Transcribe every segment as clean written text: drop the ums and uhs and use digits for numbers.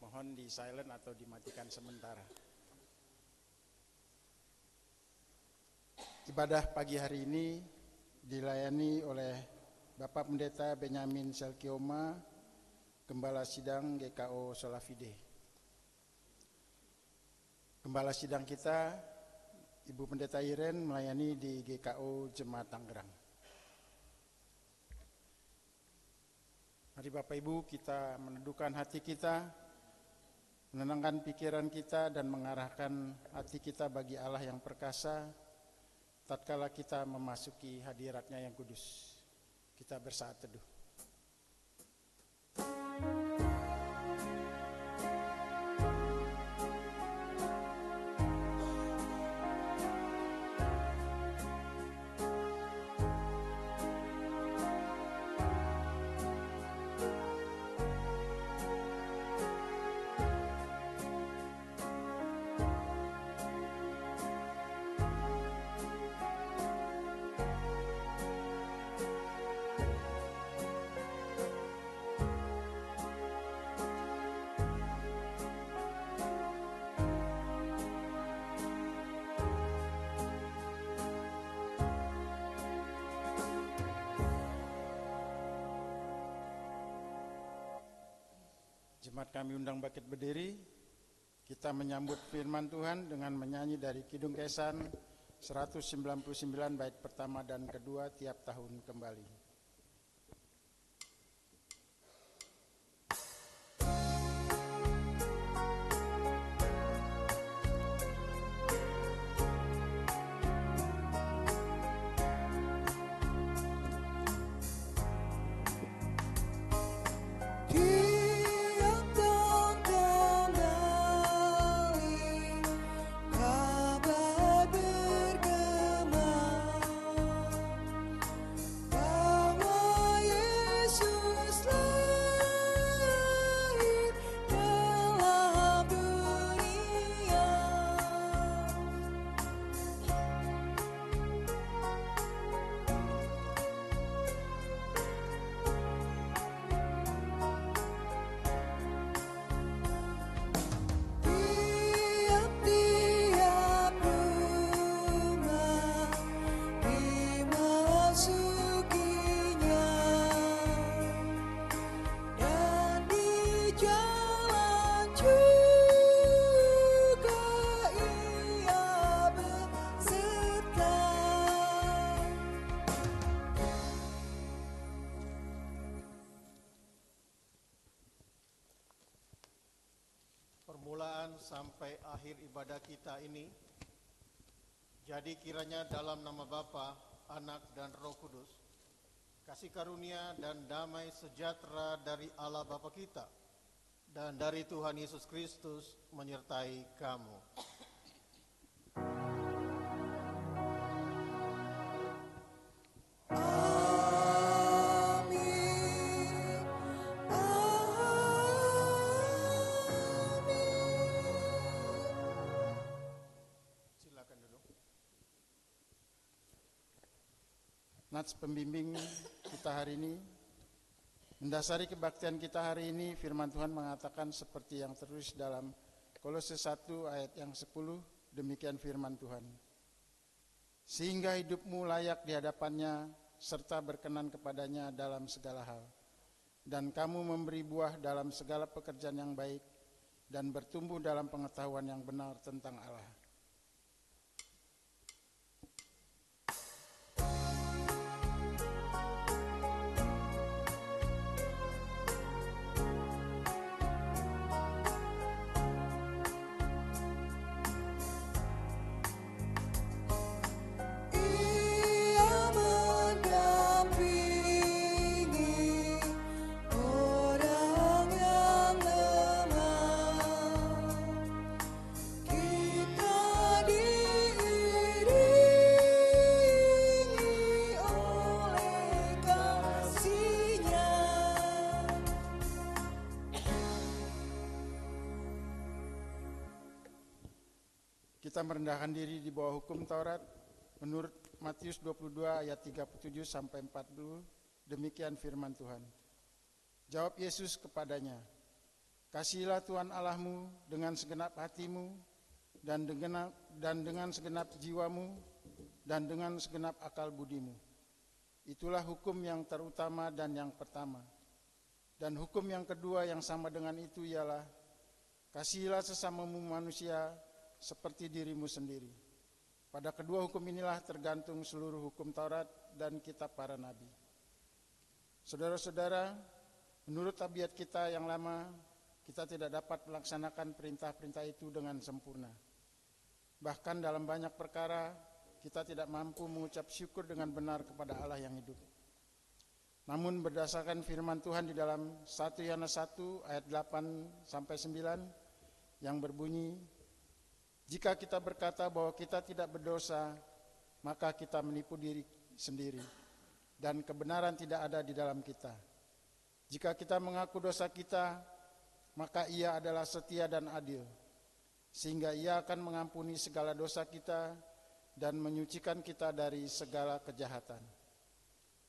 Mohon di silent atau dimatikan sementara. Ibadah pagi hari ini dilayani oleh Bapak Pendeta Benyamin Selkioma, Gembala Sidang GKO Solafide. Gembala Sidang kita, Ibu Pendeta Iren, melayani di GKO Jemaat Tangerang. Mari Bapak Ibu kita meneduhkan hati kita, menenangkan pikiran kita dan mengarahkan hati kita bagi Allah yang perkasa tatkala kita memasuki hadirat-Nya yang kudus. Kita bersaat teduh. Jemaat kami undang bangkit berdiri, kita menyambut firman Tuhan dengan menyanyi dari Kidung Kesan 199 bait pertama dan kedua tiap tahun kembali. Sampai akhir ibadah kita ini, jadi kiranya dalam nama Bapa, Anak dan Roh Kudus, kasih karunia dan damai sejahtera dari Allah Bapa kita dan dari Tuhan Yesus Kristus menyertai kamu. Nats pembimbing kita hari ini, mendasari kebaktian kita hari ini, firman Tuhan mengatakan seperti yang tertulis dalam Kolose 1 ayat yang 10, demikian firman Tuhan. Sehingga hidupmu layak di hadapannya, serta berkenan kepadanya dalam segala hal. Dan kamu memberi buah dalam segala pekerjaan yang baik, dan bertumbuh dalam pengetahuan yang benar tentang Allah. Kita merendahkan diri di bawah hukum Taurat menurut Matius 22 ayat 37 sampai 40, demikian firman Tuhan. Jawab Yesus kepadanya, Kasihilah Tuhan Allahmu dengan segenap hatimu dan dengan segenap jiwamu dan dengan segenap akal budimu. Itulah hukum yang terutama dan yang pertama. Dan hukum yang kedua yang sama dengan itu ialah kasihilah sesamamu manusia seperti dirimu sendiri. Pada kedua hukum inilah tergantung seluruh hukum Taurat dan kitab para nabi. Saudara-saudara, menurut tabiat kita yang lama, kita tidak dapat melaksanakan perintah-perintah itu dengan sempurna. Bahkan dalam banyak perkara, kita tidak mampu mengucap syukur dengan benar kepada Allah yang hidup. Namun berdasarkan firman Tuhan di dalam 1 Yohanes 1 ayat 8-9 yang berbunyi, jika kita berkata bahwa kita tidak berdosa, maka kita menipu diri sendiri dan kebenaran tidak ada di dalam kita. Jika kita mengaku dosa kita, maka Ia adalah setia dan adil, sehingga Ia akan mengampuni segala dosa kita dan menyucikan kita dari segala kejahatan.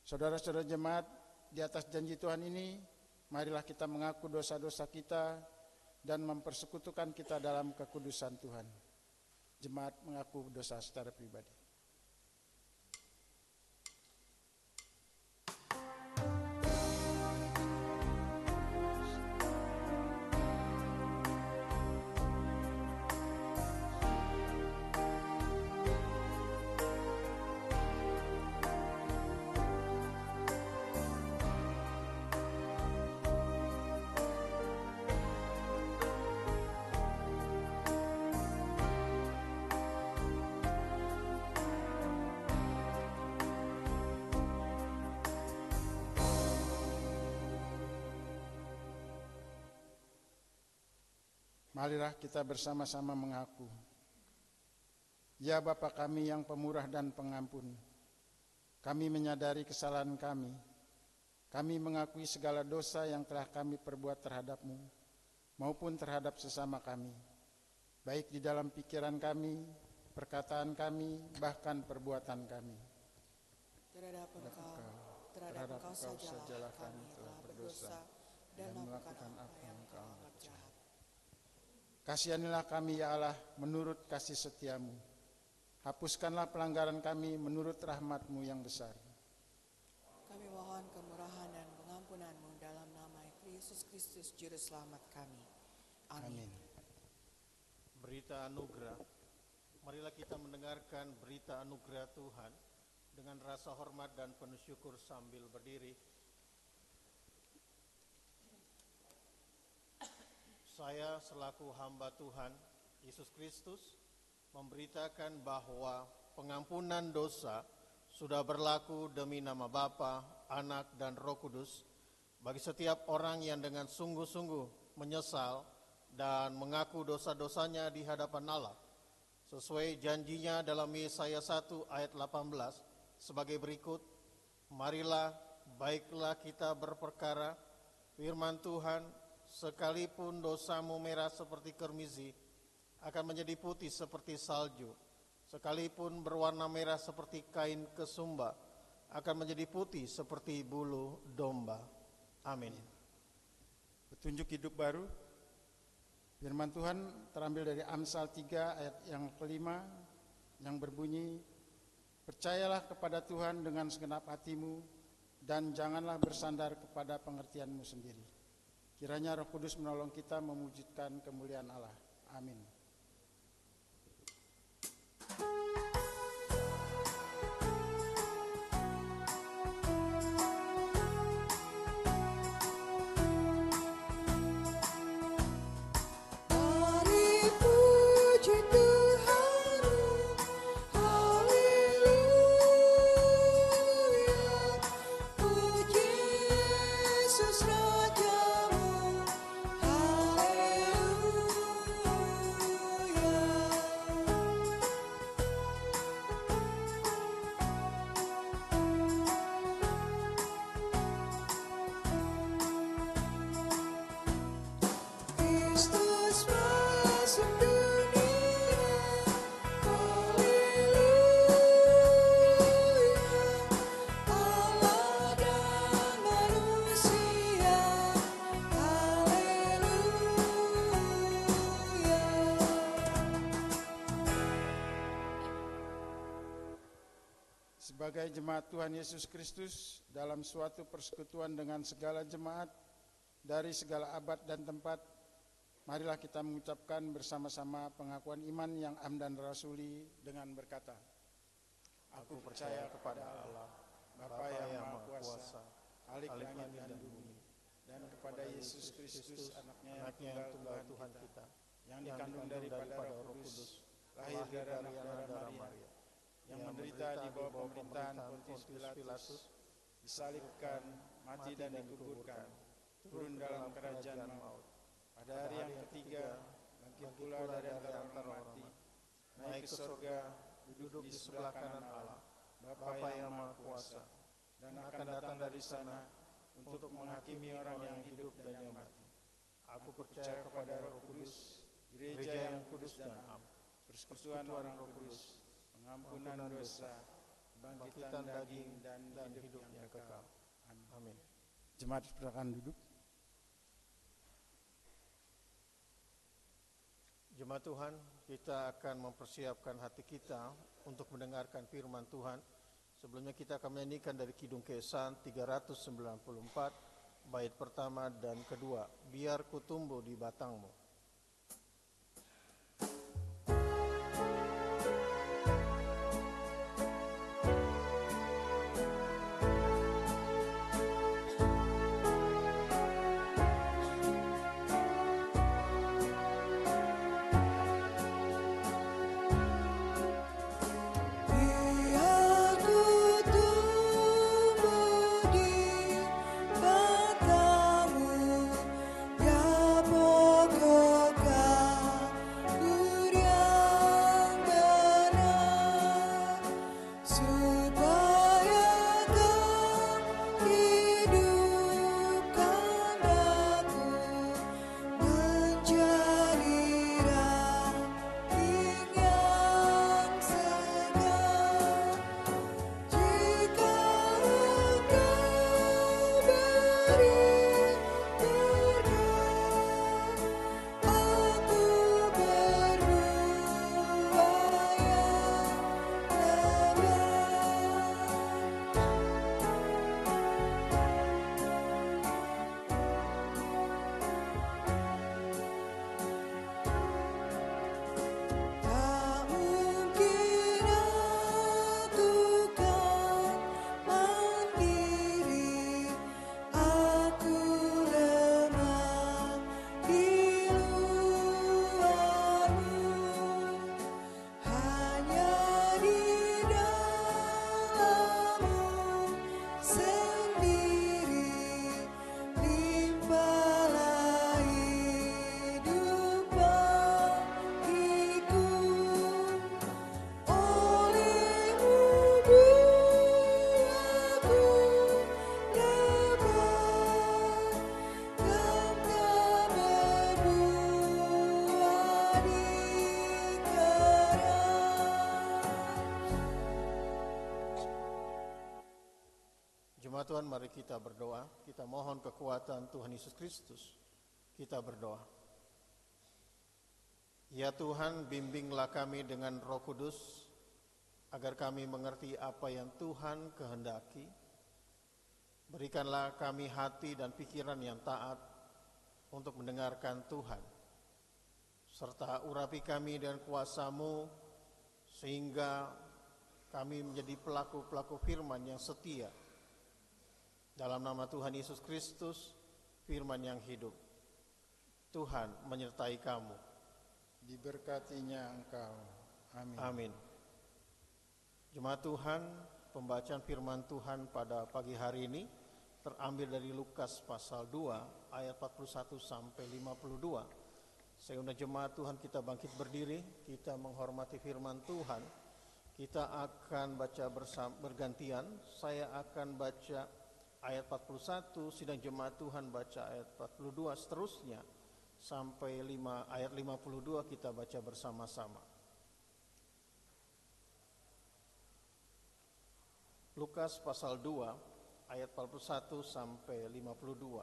Saudara-saudara jemaat, di atas janji Tuhan ini, marilah kita mengaku dosa-dosa kita dan mempersekutukan kita dalam kekudusan Tuhan. Jemaat mengaku dosa secara pribadi. Marilah kita bersama-sama mengaku. Ya Bapa kami yang pemurah dan pengampun, kami menyadari kesalahan kami. Kami mengakui segala dosa yang telah kami perbuat terhadap-Mu maupun terhadap sesama kami, baik di dalam pikiran kami, perkataan kami, bahkan perbuatan kami. Terhadap Engkau sajalah kami telah berdosa dan melakukan apa yang Engkau anggap jahat. Kasihanilah kami ya Allah menurut kasih setia-Mu. Hapuskanlah pelanggaran kami menurut rahmat-Mu yang besar. Kami mohon kemurahan dan pengampunan-Mu dalam nama Yesus Kristus Juru Selamat kami. Amin. Berita anugerah. Marilah kita mendengarkan berita anugerah Tuhan dengan rasa hormat dan penuh syukur sambil berdiri. Saya selaku hamba Tuhan Yesus Kristus memberitakan bahwa pengampunan dosa sudah berlaku demi nama Bapa, Anak, dan Roh Kudus bagi setiap orang yang dengan sungguh-sungguh menyesal dan mengaku dosa-dosanya di hadapan Allah. Sesuai janjinya dalam Yesaya 1 ayat 18 sebagai berikut, marilah baiklah kita berperkara, firman Tuhan, sekalipun dosamu merah seperti kermizi, akan menjadi putih seperti salju. Sekalipun berwarna merah seperti kain kesumba, akan menjadi putih seperti bulu domba. Amin. Petunjuk hidup baru. Firman Tuhan terambil dari Amsal 3 ayat yang kelima yang berbunyi, percayalah kepada Tuhan dengan segenap hatimu dan janganlah bersandar kepada pengertianmu sendiri. Kiranya Roh Kudus menolong kita mewujudkan kemuliaan Allah. Amin. Sebagai jemaat Tuhan Yesus Kristus dalam suatu persekutuan dengan segala jemaat dari segala abad dan tempat, marilah kita mengucapkan bersama-sama pengakuan iman yang am dan rasuli dengan berkata, Aku percaya kepada Allah, Bapa yang Maha Kuasa, Khalik langit dan bumi, dan kepada Yesus Kristus, anaknya yang tunggal Tuhan kita, yang dikandung daripada Roh Kudus, lahir dari anak darah Maria, yang menderita di bawah pemerintahan Pontius Pilatus, disalibkan, mati dan dikuburkan, turun dalam kerajaan maut. Pada hari yang ketiga, bangkit pula dari antara orang mati, naik ke surga, duduk di sebelah kanan Allah, Bapa yang Maha Kuasa, dan akan datang dari sana untuk menghakimi orang yang hidup dan yang mati. Aku percaya kepada Roh Kudus, gereja yang kudus dan am, persekutuan orang Kudus, pengampunan dosa, bangkitan daging dan hidup yang kekal. Amin. Jemaat silakan duduk. Jemaat Tuhan, kita akan mempersiapkan hati kita untuk mendengarkan firman Tuhan. Sebelumnya kita akan menyanyikan dari Kidung Keesan 394, bait pertama dan kedua, Biar ku tumbuh di batangmu. Tuhan, mari kita berdoa. Kita mohon kekuatan Tuhan Yesus Kristus. Kita berdoa. Ya Tuhan, bimbinglah kami dengan Roh Kudus, agar kami mengerti apa yang Tuhan kehendaki. Berikanlah kami hati dan pikiran yang taat untuk mendengarkan Tuhan. Serta urapi kami dengan kuasa-Mu, sehingga kami menjadi pelaku-pelaku firman yang setia. Dalam nama Tuhan Yesus Kristus, firman yang hidup. Tuhan menyertai kamu. Diberkatinya Engkau. Amin. Amin. Jemaat Tuhan, pembacaan firman Tuhan pada pagi hari ini terambil dari Lukas pasal 2 ayat 41 sampai 52. Saya undang jemaat Tuhan, kita bangkit berdiri, kita menghormati firman Tuhan. Kita akan baca bergantian. Saya akan baca ayat 41, sidang jemaat Tuhan baca ayat 42, seterusnya sampai ayat 52 kita baca bersama-sama. Lukas pasal 2 ayat 41 sampai 52.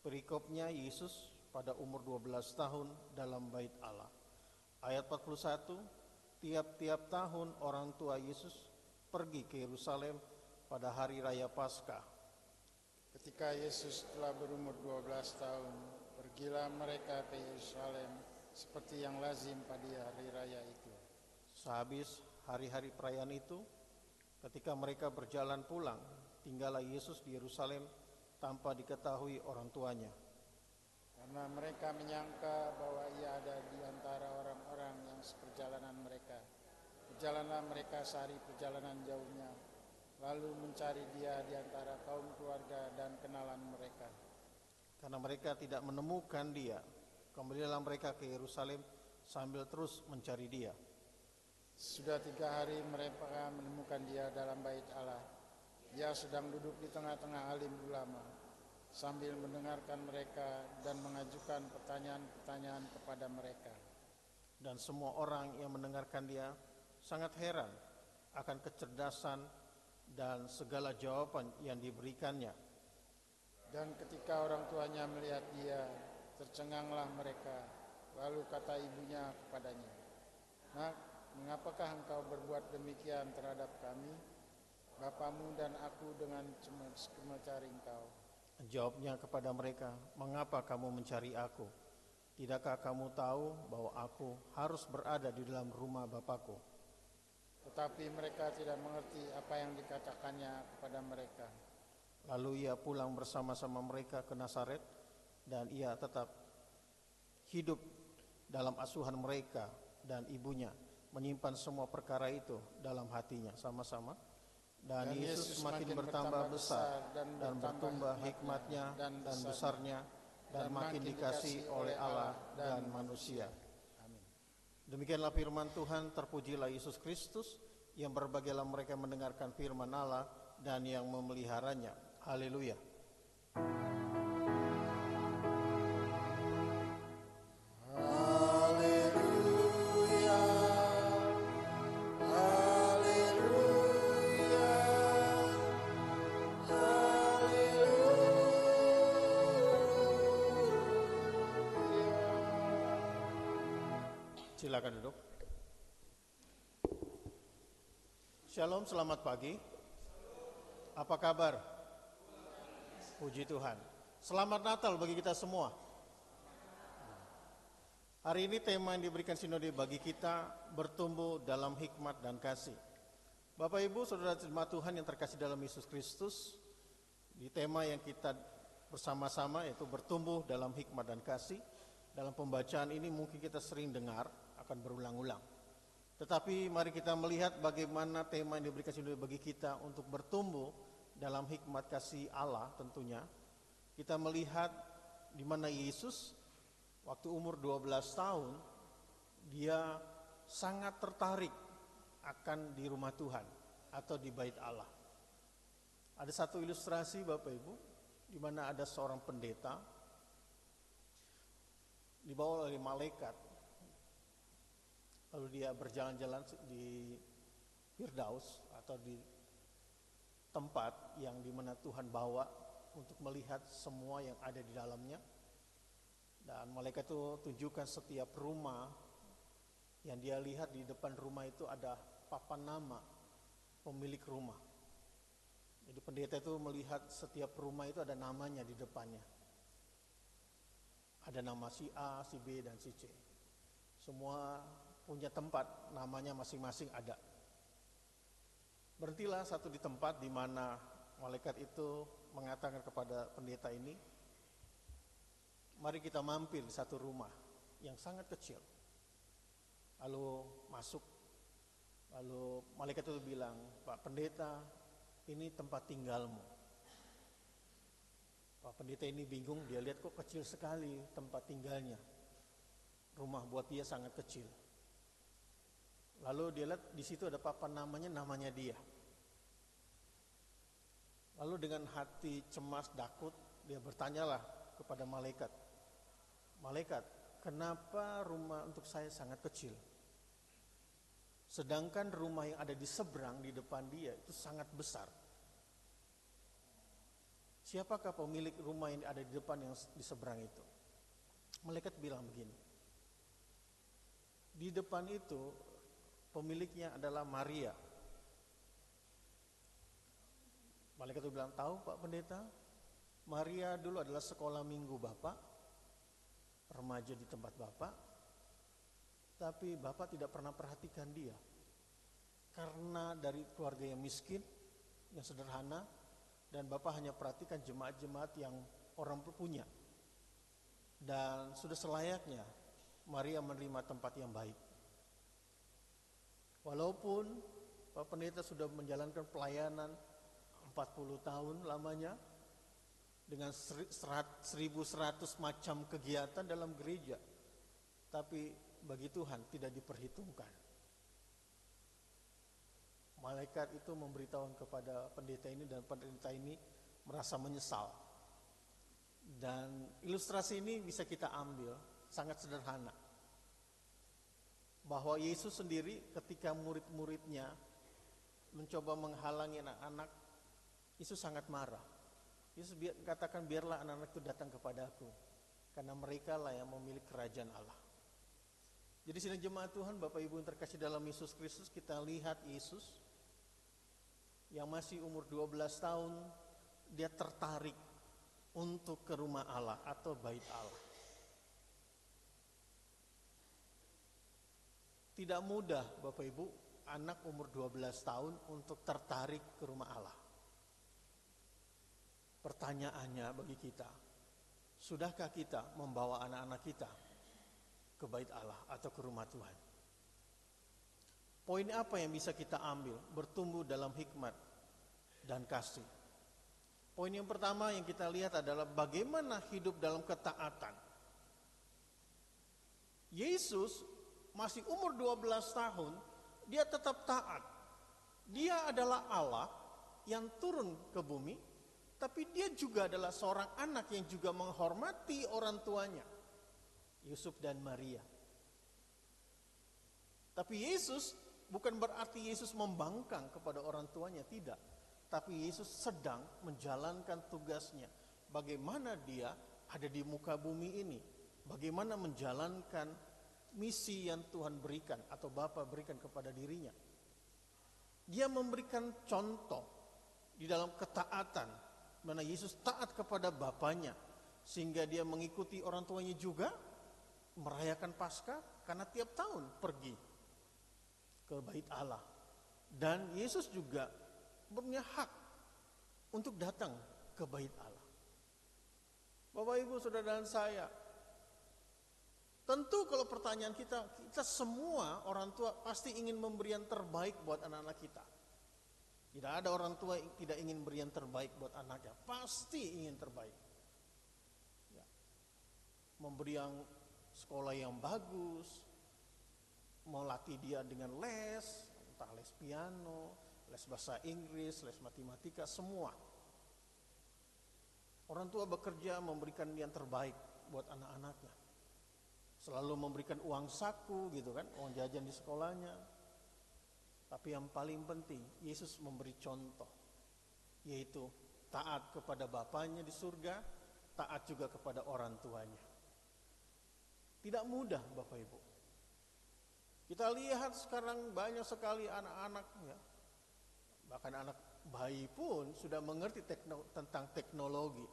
Perikopnya Yesus pada umur 12 tahun dalam bait Allah. Ayat 41, tiap-tiap tahun orang tua Yesus pergi ke Yerusalem pada hari raya Paskah. Ketika Yesus telah berumur 12 tahun, pergilah mereka ke Yerusalem seperti yang lazim pada hari raya itu. Sehabis hari-hari perayaan itu, ketika mereka berjalan pulang, tinggallah Yesus di Yerusalem tanpa diketahui orang tuanya. Karena mereka menyangka bahwa ia ada di antara orang-orang yang seperjalanan mereka. Berjalanlah mereka sehari perjalanan jauhnya, lalu mencari dia di antara kaum keluarga dan kenalan mereka. Karena mereka tidak menemukan dia, kembalilah mereka ke Yerusalem sambil terus mencari dia. Sudah 3 hari mereka menemukan dia dalam bait Allah. Dia sedang duduk di tengah-tengah alim ulama, sambil mendengarkan mereka dan mengajukan pertanyaan-pertanyaan kepada mereka. Dan semua orang yang mendengarkan dia sangat heran akan kecerdasan dan segala jawaban yang diberikannya. Dan ketika orang tuanya melihat dia, tercenganglah mereka. Lalu kata ibunya kepadanya, "Nak, mengapakah engkau berbuat demikian terhadap kami? Bapamu dan aku dengan cemas mencari engkau." Jawabnya kepada mereka, "Mengapa kamu mencari aku? Tidakkah kamu tahu bahwa aku harus berada di dalam rumah Bapakku?" Tetapi mereka tidak mengerti apa yang dikatakannya kepada mereka. Lalu ia pulang bersama-sama mereka ke Nazaret, dan ia tetap hidup dalam asuhan mereka, dan ibunya menyimpan semua perkara itu dalam hatinya sama-sama. Dan Yesus semakin bertambah besar dan bertumbuh hikmatnya dan besarnya, dan makin dikasihi oleh Allah dan manusia. Amin. Demikianlah firman Tuhan. Terpujilah Yesus Kristus, yang berbahagialah mereka mendengarkan firman Allah dan yang memeliharanya. Haleluya. Silakan duduk. Shalom, selamat pagi. Apa kabar? Puji Tuhan. Selamat Natal bagi kita semua. Hari ini tema yang diberikan sinode bagi kita, bertumbuh dalam hikmat dan kasih. Bapak Ibu, saudara jemaat Tuhan yang terkasih dalam Yesus Kristus, di tema yang kita bersama-sama yaitu bertumbuh dalam hikmat dan kasih. Dalam pembacaan ini mungkin kita sering dengar, akan berulang-ulang. Tetapi mari kita melihat bagaimana tema yang diberikan sinode bagi kita untuk bertumbuh dalam hikmat kasih Allah tentunya. Kita melihat di mana Yesus waktu umur 12 tahun, dia sangat tertarik akan di rumah Tuhan atau di bait Allah. Ada satu ilustrasi Bapak Ibu, di mana ada seorang pendeta dibawa oleh malaikat. Lalu dia berjalan-jalan di Firdaus atau di tempat yang dimana Tuhan bawa untuk melihat semua yang ada di dalamnya. Dan malaikat itu tunjukkan setiap rumah yang dia lihat. Di depan rumah itu ada papan nama pemilik rumah. Jadi pendeta itu melihat setiap rumah itu ada namanya di depannya. Ada nama si A, si B, dan si C. Semua punya tempat, namanya masing-masing ada. Berhentilah satu di tempat di mana malaikat itu mengatakan kepada pendeta ini, "Mari kita mampir di satu rumah yang sangat kecil." Lalu masuk, lalu malaikat itu bilang, "Pak pendeta, ini tempat tinggalmu." Pak pendeta ini bingung, dia lihat kok kecil sekali tempat tinggalnya. Rumah buat dia sangat kecil. Lalu dia lihat di situ ada papan namanya dia. Lalu dengan hati cemas, takut, dia bertanyalah kepada malaikat, "Malaikat, kenapa rumah untuk saya sangat kecil? Sedangkan rumah yang ada di seberang, di depan dia itu sangat besar. Siapakah pemilik rumah yang ada di depan yang di seberang itu?" Malaikat bilang begini, "Di depan itu pemiliknya adalah Maria. Malaikat itu bilang, tahu Pak Pendeta, Maria dulu adalah sekolah minggu Bapak, remaja di tempat Bapak, tapi Bapak tidak pernah perhatikan dia. Karena dari keluarga yang miskin, yang sederhana, dan Bapak hanya perhatikan jemaat-jemaat yang orang punya. Dan sudah selayaknya Maria menerima tempat yang baik. Walaupun Pak Pendeta sudah menjalankan pelayanan 40 tahun lamanya, dengan 1100 macam kegiatan dalam gereja, tapi bagi Tuhan tidak diperhitungkan. Malaikat itu memberitahukan kepada pendeta ini, dan pendeta ini merasa menyesal. Dan ilustrasi ini bisa kita ambil sangat sederhana, bahwa Yesus sendiri ketika murid-muridnya mencoba menghalangi anak-anak, Yesus sangat marah. Yesus katakan, biarlah anak-anak itu datang kepadaku, karena mereka lah yang memiliki kerajaan Allah. Jadi sini jemaat Tuhan, Bapak Ibu yang terkasih dalam Yesus Kristus, kita lihat Yesus yang masih umur 12 tahun, dia tertarik untuk ke rumah Allah atau bait Allah. Tidak mudah Bapak Ibu, anak umur 12 tahun untuk tertarik ke rumah Allah. Pertanyaannya bagi kita, sudahkah kita membawa anak-anak kita ke bait Allah atau ke rumah Tuhan? Poin apa yang bisa kita ambil bertumbuh dalam hikmat dan kasih? Poin yang pertama yang kita lihat adalah bagaimana hidup dalam ketaatan. Yesus masih umur 12 tahun, dia tetap taat. Dia adalah Allah yang turun ke bumi, tapi dia juga adalah seorang anak yang juga menghormati orang tuanya, Yusuf dan Maria. Tapi Yesus bukan berarti Yesus membangkang kepada orang tuanya, tidak. Tapi Yesus sedang menjalankan tugasnya. Bagaimana dia ada di muka bumi ini, bagaimana menjalankan misi yang Tuhan berikan atau Bapa berikan kepada dirinya. Dia memberikan contoh di dalam ketaatan, mana Yesus taat kepada Bapanya, sehingga dia mengikuti orang tuanya juga merayakan Paskah, karena tiap tahun pergi ke bait Allah. Dan Yesus juga punya hak untuk datang ke bait Allah. Bapak Ibu Saudara dan saya, tentu kalau pertanyaan kita semua orang tua pasti ingin memberi yang terbaik buat anak-anak kita. Tidak ada orang tua yang tidak ingin beri yang terbaik buat anaknya, pasti ingin terbaik. Ya. Memberi yang sekolah yang bagus, melatih dia dengan les, entah les piano, les bahasa Inggris, les matematika, semua. Orang tua bekerja memberikan yang terbaik buat anak-anaknya. Selalu memberikan uang saku gitu kan, uang jajan di sekolahnya. Tapi yang paling penting, Yesus memberi contoh, yaitu taat kepada Bapanya di surga, taat juga kepada orang tuanya. Tidak mudah Bapak Ibu. Kita lihat sekarang banyak sekali anak-anak, ya, bahkan anak bayi pun sudah mengerti tentang teknologi.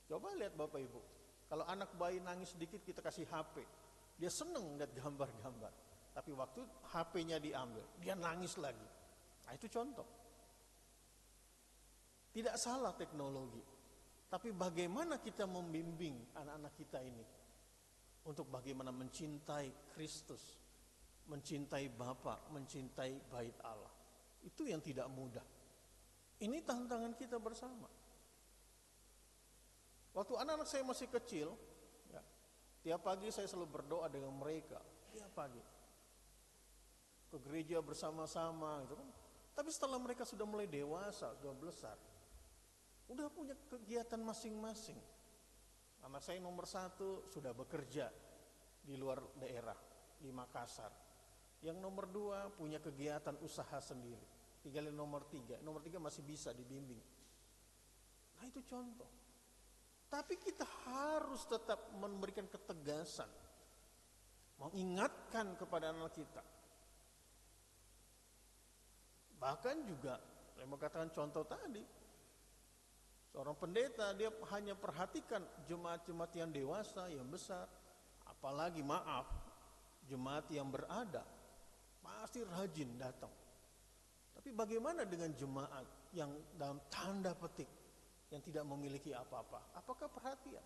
Coba lihat Bapak Ibu, kalau anak bayi nangis sedikit kita kasih HP, dia seneng lihat gambar-gambar. Tapi waktu HP-nya diambil, dia nangis lagi. Nah itu contoh. Tidak salah teknologi, tapi bagaimana kita membimbing anak-anak kita ini untuk bagaimana mencintai Kristus, mencintai Bapa, mencintai bait Allah. Itu yang tidak mudah. Ini tantangan kita bersama. Waktu anak-anak saya masih kecil, ya, tiap pagi saya selalu berdoa dengan mereka, tiap pagi ke gereja bersama-sama gitu kan. Tapi setelah mereka sudah mulai dewasa, sudah besar, udah punya kegiatan masing-masing. Anak saya nomor 1 sudah bekerja di luar daerah, di Makassar. Yang nomor 2 punya kegiatan usaha sendiri. Tinggal nomor 3 masih bisa dibimbing. Nah itu contoh. Tapi kita harus tetap memberikan ketegasan, mengingatkan kepada anak kita. Bahkan juga Saya mau katakan contoh tadi. Seorang pendeta dia hanya perhatikan jemaat-jemaat yang dewasa, yang besar. Apalagi maaf, jemaat yang berada. Pasti rajin datang. Tapi bagaimana dengan jemaat yang dalam tanda petik yang tidak memiliki apa-apa? Apakah perhatian?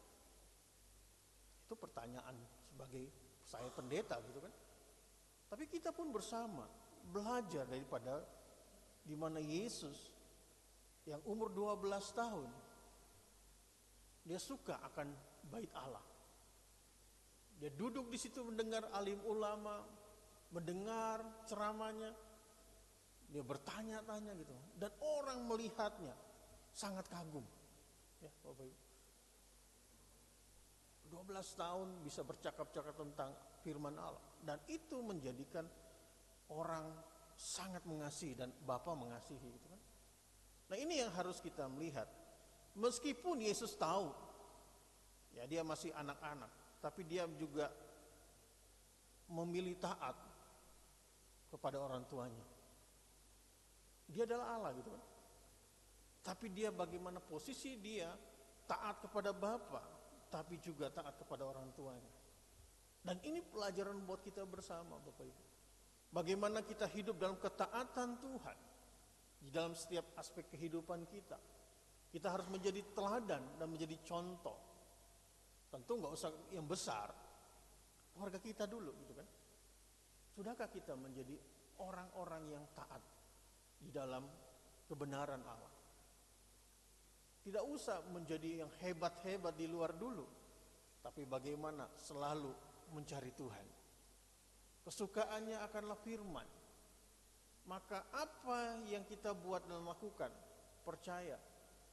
Itu pertanyaan sebagai saya pendeta gitu kan. Tapi kita pun bersama belajar daripada di mana Yesus yang umur 12 tahun dia suka akan bait Allah. Dia duduk di situ mendengar alim ulama, mendengar ceramahnya, dia bertanya-tanya gitu, dan orang melihatnya sangat kagum. Ya, Bapak Ibu. 12 tahun bisa bercakap-cakap tentang firman Allah, dan itu menjadikan orang sangat mengasihi dan Bapa mengasihi gitu kan. Nah, ini yang harus kita melihat. Meskipun Yesus tahu ya dia masih anak-anak, tapi dia juga memilih taat kepada orang tuanya. Dia adalah Allah gitu kan. Tapi dia bagaimana posisi dia taat kepada Bapa, tapi juga taat kepada orang tuanya. Dan ini pelajaran buat kita bersama, Bapak Ibu. Bagaimana kita hidup dalam ketaatan Tuhan di dalam setiap aspek kehidupan kita. Kita harus menjadi teladan dan menjadi contoh. Tentu nggak usah yang besar, keluarga kita dulu gitu kan. Sudahkah kita menjadi orang-orang yang taat di dalam kebenaran Allah? Tidak usah menjadi yang hebat-hebat di luar dulu, tapi bagaimana selalu mencari Tuhan. Kesukaannya akanlah firman. Maka apa yang kita buat dan lakukan, percaya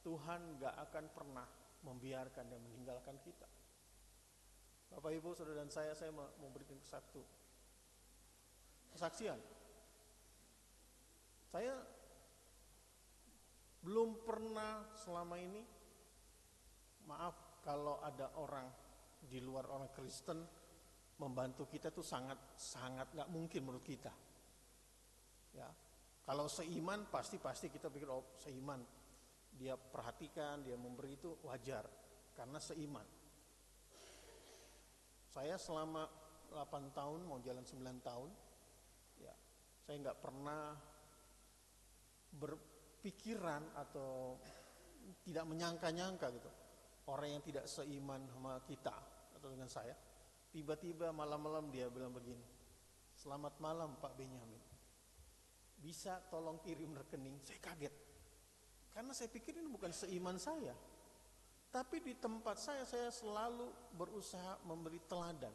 Tuhan gak akan pernah membiarkan dan meninggalkan kita. Bapak Ibu, saudara dan saya mau memberikan satu kesaksian. Saya belum pernah selama ini, maaf kalau ada orang di luar orang Kristen membantu kita itu sangat nggak mungkin menurut kita. Ya, kalau seiman pasti kita pikir oh seiman, dia perhatikan, dia memberi itu wajar karena seiman. Saya selama 8 tahun mau jalan 9 tahun, ya saya nggak pernah berpikiran atau tidak menyangka-nyangka gitu orang yang tidak seiman sama kita atau dengan saya. Tiba-tiba malam-malam dia bilang begini, "Selamat malam Pak Benyamin, bisa tolong kirim rekening?" Saya kaget, karena saya pikir ini bukan seiman saya. Tapi di tempat saya selalu berusaha memberi teladan.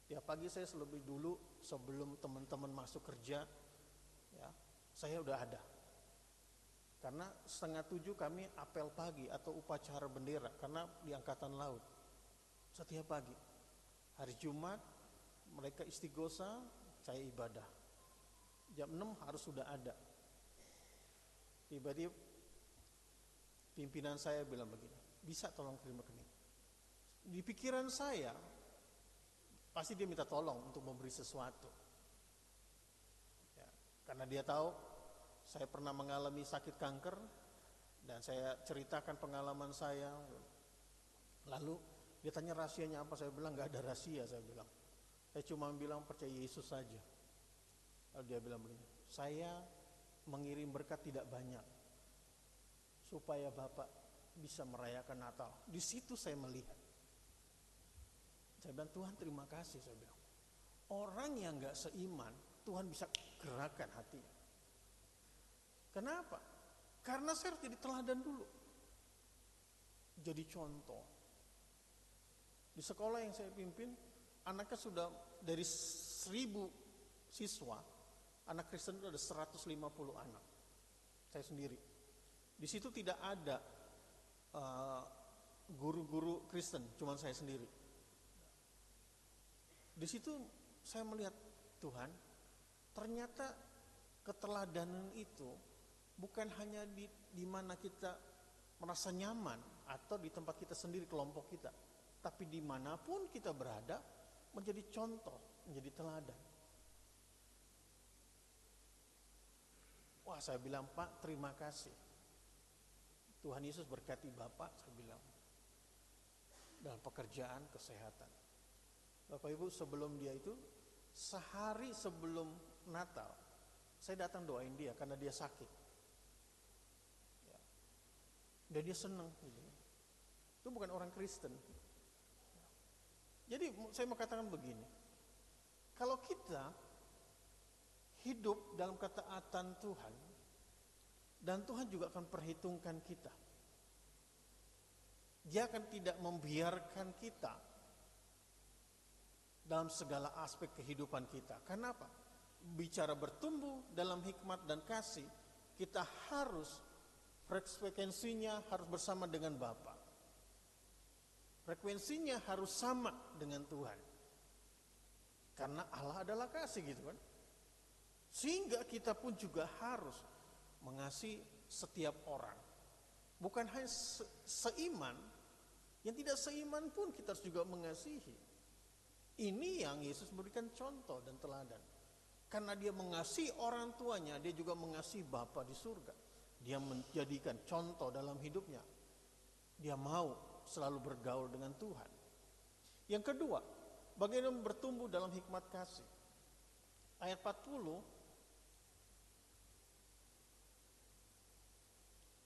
Tiap pagi saya lebih dulu sebelum teman-teman masuk kerja, ya saya udah ada. Karena 6:30 kami apel pagi atau upacara bendera, karena di Angkatan Laut. Setiap pagi. Hari Jumat mereka istighosa, saya ibadah. Jam 6 harus sudah ada. Tiba-tiba pimpinan saya bilang begini, "Bisa tolong kirim rekening?" Di pikiran saya pasti dia minta tolong untuk memberi sesuatu. Ya, karena dia tahu saya pernah mengalami sakit kanker dan saya ceritakan pengalaman saya. Lalu dia tanya rahasianya apa, saya bilang nggak ada rahasia, saya bilang. Saya cuma bilang percaya Yesus saja. Lalu dia bilang begini, "Saya mengirim berkat tidak banyak supaya Bapak bisa merayakan Natal." Di situ saya melihat. Saya bilang, "Tuhan terima kasih," saya bilang. Orang yang nggak seiman, Tuhan bisa gerakan hatinya. Kenapa? Karena saya harus jadi teladan dulu. Jadi contoh. Di sekolah yang saya pimpin, anaknya sudah dari 1000 siswa, anak Kristen itu ada 150 anak. Saya sendiri. Di situ tidak ada guru-guru Kristen, cuma saya sendiri. Di situ saya melihat Tuhan, ternyata keteladanan itu bukan hanya di mana kita merasa nyaman atau di tempat kita sendiri, kelompok kita, tapi dimanapun kita berada menjadi contoh, menjadi teladan. Wah, saya bilang, Pak, terima kasih. Tuhan Yesus berkati Bapak, saya bilang, dalam pekerjaan, kesehatan. Bapak Ibu, sebelum dia itu, sehari sebelum Natal, saya datang doain dia karena dia sakit. Ya. Dan dia senang. Gitu. Itu bukan orang Kristen. Jadi saya mau katakan begini, kalau kita hidup dalam ketaatan Tuhan, dan Tuhan juga akan perhitungkan kita. Dia akan tidak membiarkan kita dalam segala aspek kehidupan kita. Kenapa? Bicara bertumbuh dalam hikmat dan kasih, kita harus frekuensinya harus bersama dengan Bapa. Frekuensinya harus sama dengan Tuhan. Karena Allah adalah kasih, gitu kan. Sehingga kita pun juga harus mengasihi setiap orang. Bukan hanya seiman, yang tidak seiman pun kita harus juga mengasihi. Ini yang Yesus berikan contoh dan teladan. Karena dia mengasihi orang tuanya, dia juga mengasihi Bapa di surga. Dia menjadikan contoh dalam hidupnya. Dia mau selalu bergaul dengan Tuhan. Yang kedua, bagaimana bertumbuh dalam hikmat kasih. Ayat 40,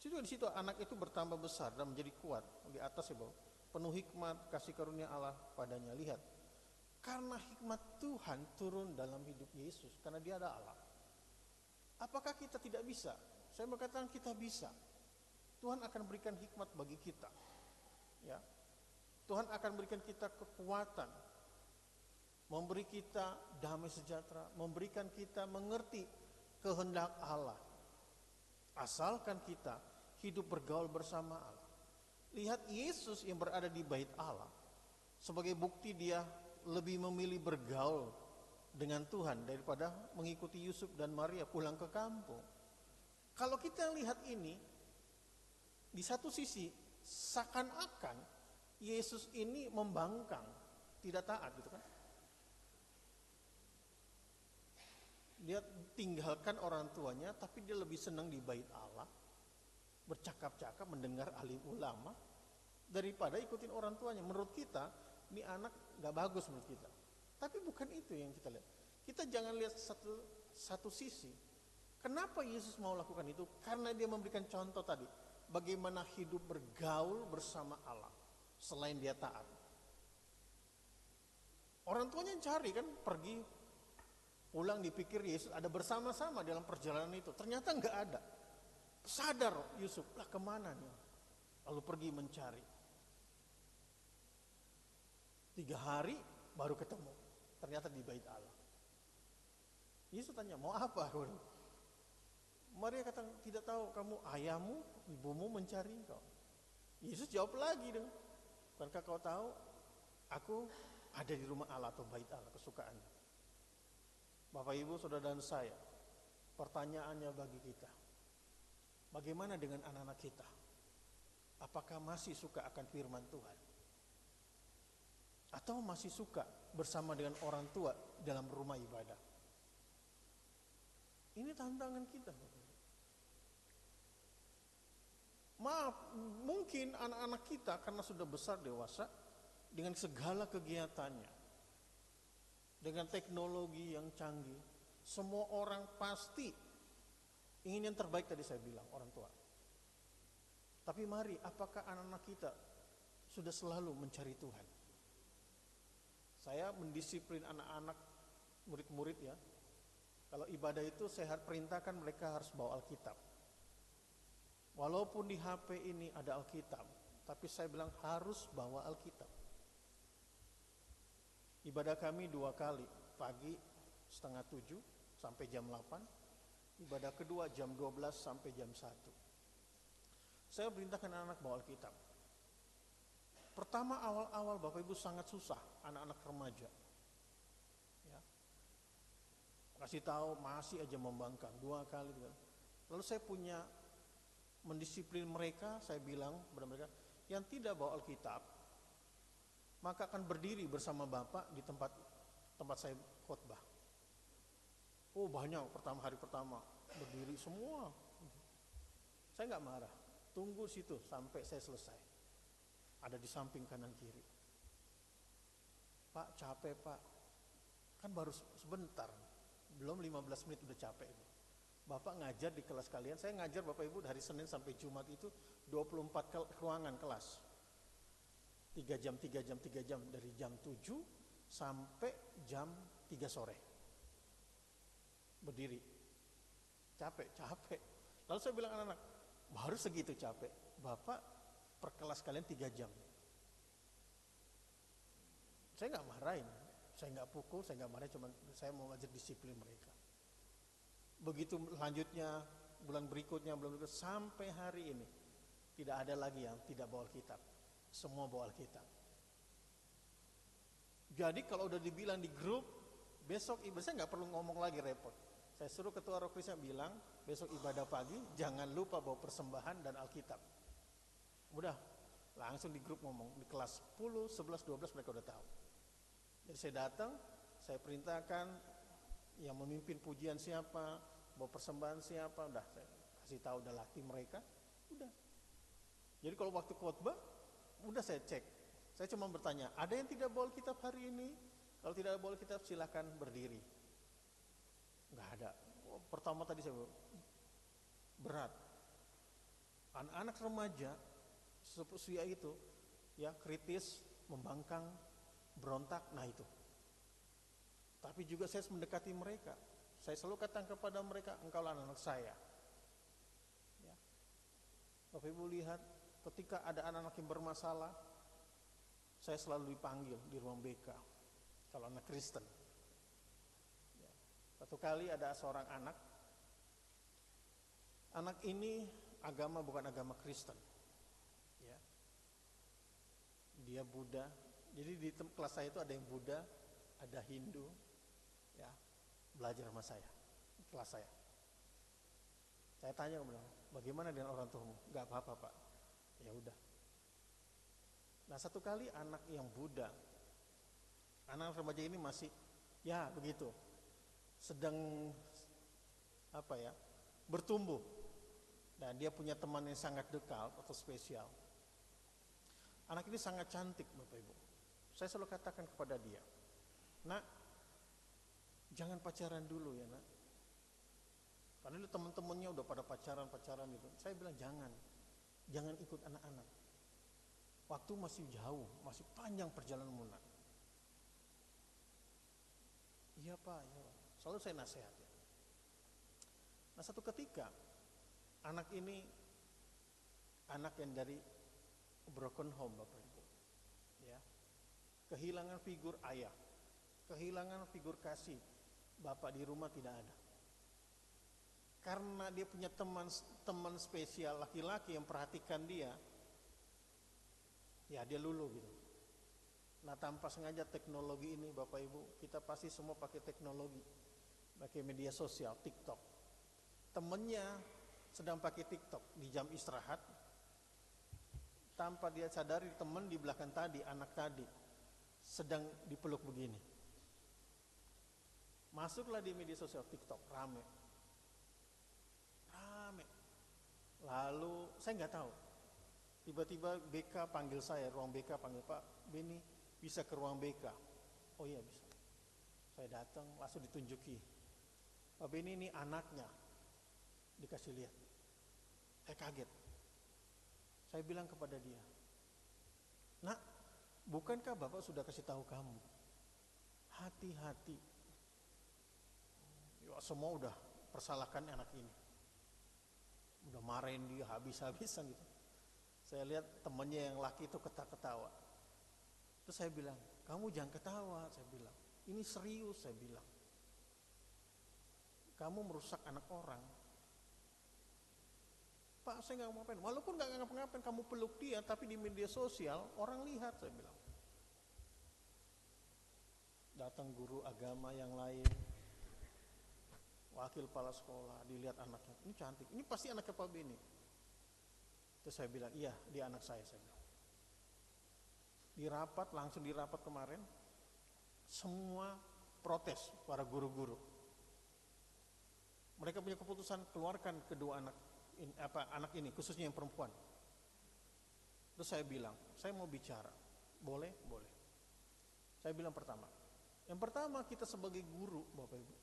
di situ anak itu bertambah besar dan menjadi kuat. Di atas ya bawah, penuh hikmat, kasih karunia Allah padanya. Lihat, karena hikmat Tuhan turun dalam hidup Yesus, karena dia ada Allah. Apakah kita tidak bisa? Saya mengatakan kita bisa. Tuhan akan berikan hikmat bagi kita. Ya, Tuhan akan berikan kita kekuatan, memberi kita damai sejahtera, memberikan kita mengerti kehendak Allah. Asalkan kita hidup bergaul bersama Allah. Lihat Yesus yang berada di bait Allah, sebagai bukti dia lebih memilih bergaul dengan Tuhan daripada mengikuti Yusuf dan Maria pulang ke kampung. Kalau kita lihat ini, di satu sisi seakan-akan Yesus ini membangkang, tidak taat, gitu kan. Dia tinggalkan orang tuanya, tapi dia lebih senang di bait Allah, bercakap-cakap, mendengar alim ulama, daripada ikutin orang tuanya. Menurut kita, ini anak gak bagus menurut kita. Tapi bukan itu yang kita lihat. Kita jangan lihat satu sisi. Kenapa Yesus mau lakukan itu? Karena dia memberikan contoh tadi, bagaimana hidup bergaul bersama Allah, selain dia taat. Orang tuanya cari kan, pergi, pulang, dipikir Yesus ada bersama-sama dalam perjalanan itu. Ternyata nggak ada. Sadar Yusuf, lah kemana nih? Lalu pergi mencari. 3 hari baru ketemu. Ternyata di bait Allah. Yesus tanya, mau apa? Maria kata, tidak tahu, kamu ayahmu, ibumu mencari engkau. Yesus jawab lagi dong. Bukankah kau tahu, aku ada di rumah Allah atau bait Allah, kesukaannya. Bapak Ibu, saudara dan saya, pertanyaannya bagi kita, bagaimana dengan anak-anak kita? Apakah masih suka akan firman Tuhan? Atau masih suka bersama dengan orang tua dalam rumah ibadah? Ini tantangan kita. Maaf, mungkin anak-anak kita karena sudah besar dewasa, dengan segala kegiatannya, dengan teknologi yang canggih, semua orang pasti ingin yang terbaik, tadi saya bilang, orang tua. Tapi mari, apakah anak-anak kita sudah selalu mencari Tuhan? Saya mendisiplin anak-anak, murid-murid ya. Kalau ibadah itu saya perintahkan mereka harus bawa Alkitab. Walaupun di HP ini ada Alkitab, tapi saya bilang harus bawa Alkitab. Ibadah kami 2 kali, pagi 6:30 sampai jam 8, ibadah kedua jam 12 sampai jam 1. Saya perintahkan anak bawa Alkitab. Pertama awal-awal Bapak Ibu sangat susah, anak-anak remaja. Ya. Kasih tahu masih aja membangkang 2 kali. Lalu saya punya mendisiplin mereka, saya bilang kepada mereka, yang tidak bawa Alkitab, maka akan berdiri bersama Bapak di tempat saya khotbah. Oh banyak, hari pertama berdiri semua. Saya nggak marah, tunggu situ sampai saya selesai. Ada di samping kanan kiri. Pak capek pak, kan baru sebentar, belum 15 menit udah capek. Bapak ngajar di kelas kalian, saya ngajar Bapak Ibu dari Senin sampai Jumat itu 24 ruangan kelas. 3 jam, dari jam 7 sampai jam 3 sore. Berdiri. Capek. Lalu saya bilang anak-anak, baru segitu capek, Bapak per kelas kalian 3 jam. Saya nggak marahin, saya nggak pukul, saya nggak marah, cuma saya mau ngajar disiplin mereka. Begitu lanjutnya, bulan berikutnya, sampai hari ini tidak ada lagi yang tidak bawa Alkitab, semua bawa Alkitab. Jadi kalau udah dibilang di grup, besok ibadah, saya nggak perlu ngomong lagi repot. Saya suruh ketua Roh Kristen bilang, besok ibadah pagi jangan lupa bawa persembahan dan Alkitab. Udah, langsung di grup ngomong, di kelas 10, 11, 12 mereka udah tahu. Jadi saya datang, saya perintahkan yang memimpin pujian siapa, bawa persembahan siapa, udah saya kasih tahu, udah latih mereka, udah. Jadi kalau waktu khotbah, udah saya cek. Saya cuma bertanya, ada yang tidak bawa Alkitab hari ini? Kalau tidak bawa Alkitab silakan berdiri. Nggak ada. Pertama tadi saya berat. Anak-anak remaja seusia itu ya kritis, membangkang, berontak, nah itu. Tapi juga saya mendekati mereka. Saya selalu katakan kepada mereka, engkau anak-anak saya. Ya. Bapak Ibu lihat, ketika ada anak-anak yang bermasalah, saya selalu dipanggil di ruang BK. Kalau anak Kristen. Ya. Satu kali ada seorang anak ini agama bukan agama Kristen. Ya. Dia Buddha. Jadi di kelas saya itu ada yang Buddha, ada Hindu, ya, belajar sama saya, kelas saya. Saya tanya, bagaimana dengan orang tuamu? Gak apa-apa pak. Ya udah. Nah satu kali anak yang Buddha, anak remaja ini masih, ya begitu, sedang bertumbuh. Dan dia punya teman yang sangat dekat atau spesial. Anak ini sangat cantik Bapak Ibu. Saya selalu katakan kepada dia, nak, jangan pacaran dulu ya nak. Padahal teman-temannya udah pada pacaran gitu. Saya bilang jangan ikut anak-anak. Waktu masih jauh, masih panjang perjalananmu nak. Iya pak, ya. Selalu saya nasihatin. Nah satu ketika anak ini anak yang dari broken home Bapak Ibu, ya. Kehilangan figur ayah, kehilangan figur kasih, bapak di rumah tidak ada. Karena dia punya teman spesial laki-laki yang perhatikan dia, ya dia luluh gitu. Nah tanpa sengaja teknologi ini Bapak Ibu, kita pasti semua pakai teknologi, pakai media sosial, TikTok. Temennya sedang pakai TikTok di jam istirahat, tanpa dia sadari teman di belakang tadi, anak tadi sedang dipeluk begini. Masuklah di media sosial TikTok, rame. Lalu saya nggak tahu, tiba-tiba BK panggil saya, ruang BK panggil, Pak Beni bisa ke ruang BK. Oh iya bisa. Saya datang langsung ditunjuki, Pak Beni ini anaknya, dikasih lihat. Saya kaget. Saya bilang kepada dia, nak, bukankah Bapak sudah kasih tahu kamu? Hati-hati. Ya, semua udah persalahkan anak ini. Udah marahin dia habis-habisan gitu. Saya lihat temannya yang laki itu ketawa. Terus saya bilang, kamu jangan ketawa, saya bilang. Ini serius, saya bilang. Kamu merusak anak orang. Pak, saya nggak ngapain. Walaupun nggak ngapa-ngapain, kamu peluk dia, tapi di media sosial orang lihat, saya bilang. Datang guru agama yang lain, wakil kepala sekolah, dilihat anaknya, ini cantik, ini pasti anaknya Pak Beni. Terus saya bilang, iya, dia anak saya bilang. Langsung dirapat kemarin, semua protes para guru-guru. mereka punya keputusan keluarkan kedua anak ini, khususnya yang perempuan. Terus saya bilang, saya mau bicara. Boleh? Boleh. Saya bilang yang pertama kita sebagai guru, Bapak Ibu,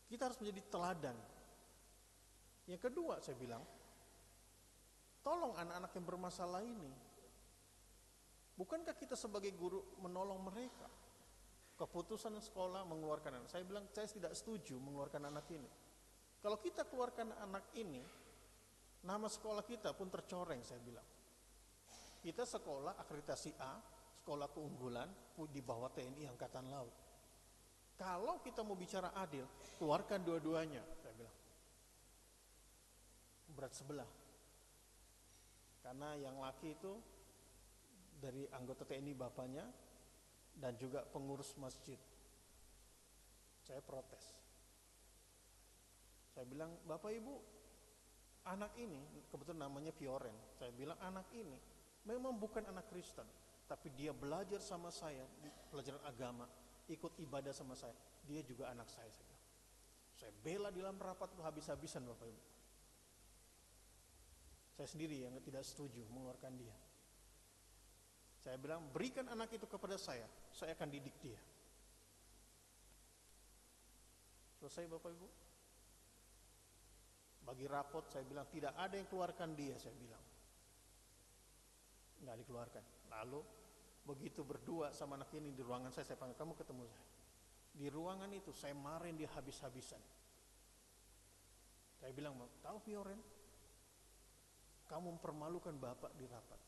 kita harus menjadi teladan. Yang kedua saya bilang, tolong anak-anak yang bermasalah ini. Bukankah kita sebagai guru menolong mereka? Keputusan sekolah mengeluarkan anak. Saya bilang, saya tidak setuju mengeluarkan anak ini. Kalau kita keluarkan anak ini, nama sekolah kita pun tercoreng, saya bilang. Kita sekolah akreditasi A, sekolah keunggulan di bawah TNI Angkatan Laut. Kalau kita mau bicara adil, keluarkan dua-duanya, saya bilang. Berat sebelah. Karena yang laki itu dari anggota TNI bapaknya dan juga pengurus masjid. Saya protes. Saya bilang, Bapak Ibu, anak ini, kebetulan namanya Fioren. Saya bilang, anak ini memang bukan anak Kristen, tapi dia belajar sama saya, pelajaran agama, ikut ibadah sama saya. Dia juga anak saya bilang. Saya bela di dalam rapat itu habis-habisan, Bapak Ibu. Saya sendiri yang tidak setuju mengeluarkan dia. Saya bilang, berikan anak itu kepada saya akan didik dia. Selesai Bapak Ibu. Bagi rapot saya bilang, tidak ada yang keluarkan dia, saya bilang. Nggak dikeluarkan. Lalu begitu berdua sama anak ini di ruangan saya panggil, kamu ketemu saya. Di ruangan itu saya marahin dia habis-habisan. Saya bilang, tahu Fioren, kamu mempermalukan Bapak di rapat.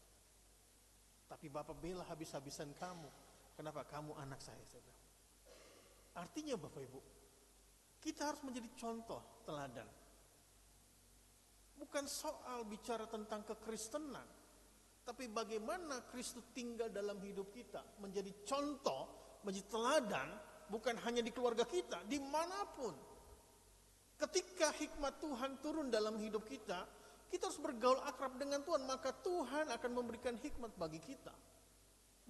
Tapi Bapak bela habis-habisan kamu. Kenapa? Kamu anak saya bilang. Artinya Bapak Ibu, kita harus menjadi contoh teladan. Bukan soal bicara tentang kekristenan, tapi bagaimana Kristus tinggal dalam hidup kita, menjadi contoh, menjadi teladan, bukan hanya di keluarga kita, dimanapun. Ketika hikmat Tuhan turun dalam hidup kita, kita harus bergaul akrab dengan Tuhan, maka Tuhan akan memberikan hikmat bagi kita,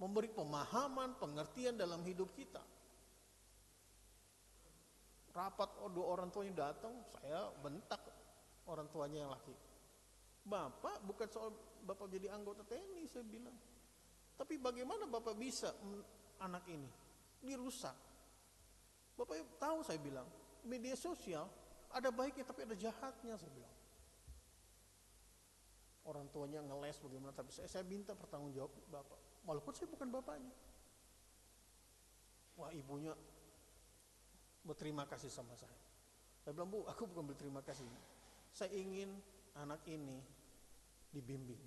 memberi pemahaman, pengertian dalam hidup kita. Rapat, dua orang tuanya datang, saya bentak orang tuanya yang laki. Bapak, bukan soal Bapak jadi anggota TNI, saya bilang. Tapi bagaimana Bapak bisa anak ini dirusak? Bapak tahu, saya bilang, media sosial ada baiknya tapi ada jahatnya, saya bilang. Orang tuanya ngeles bagaimana, tapi saya minta pertanggung jawab Bapak. Walaupun saya bukan bapaknya. Wah, ibunya berterima kasih sama saya. Saya bilang, Bu, aku bukan berterima kasih. Saya ingin anak ini dibimbing.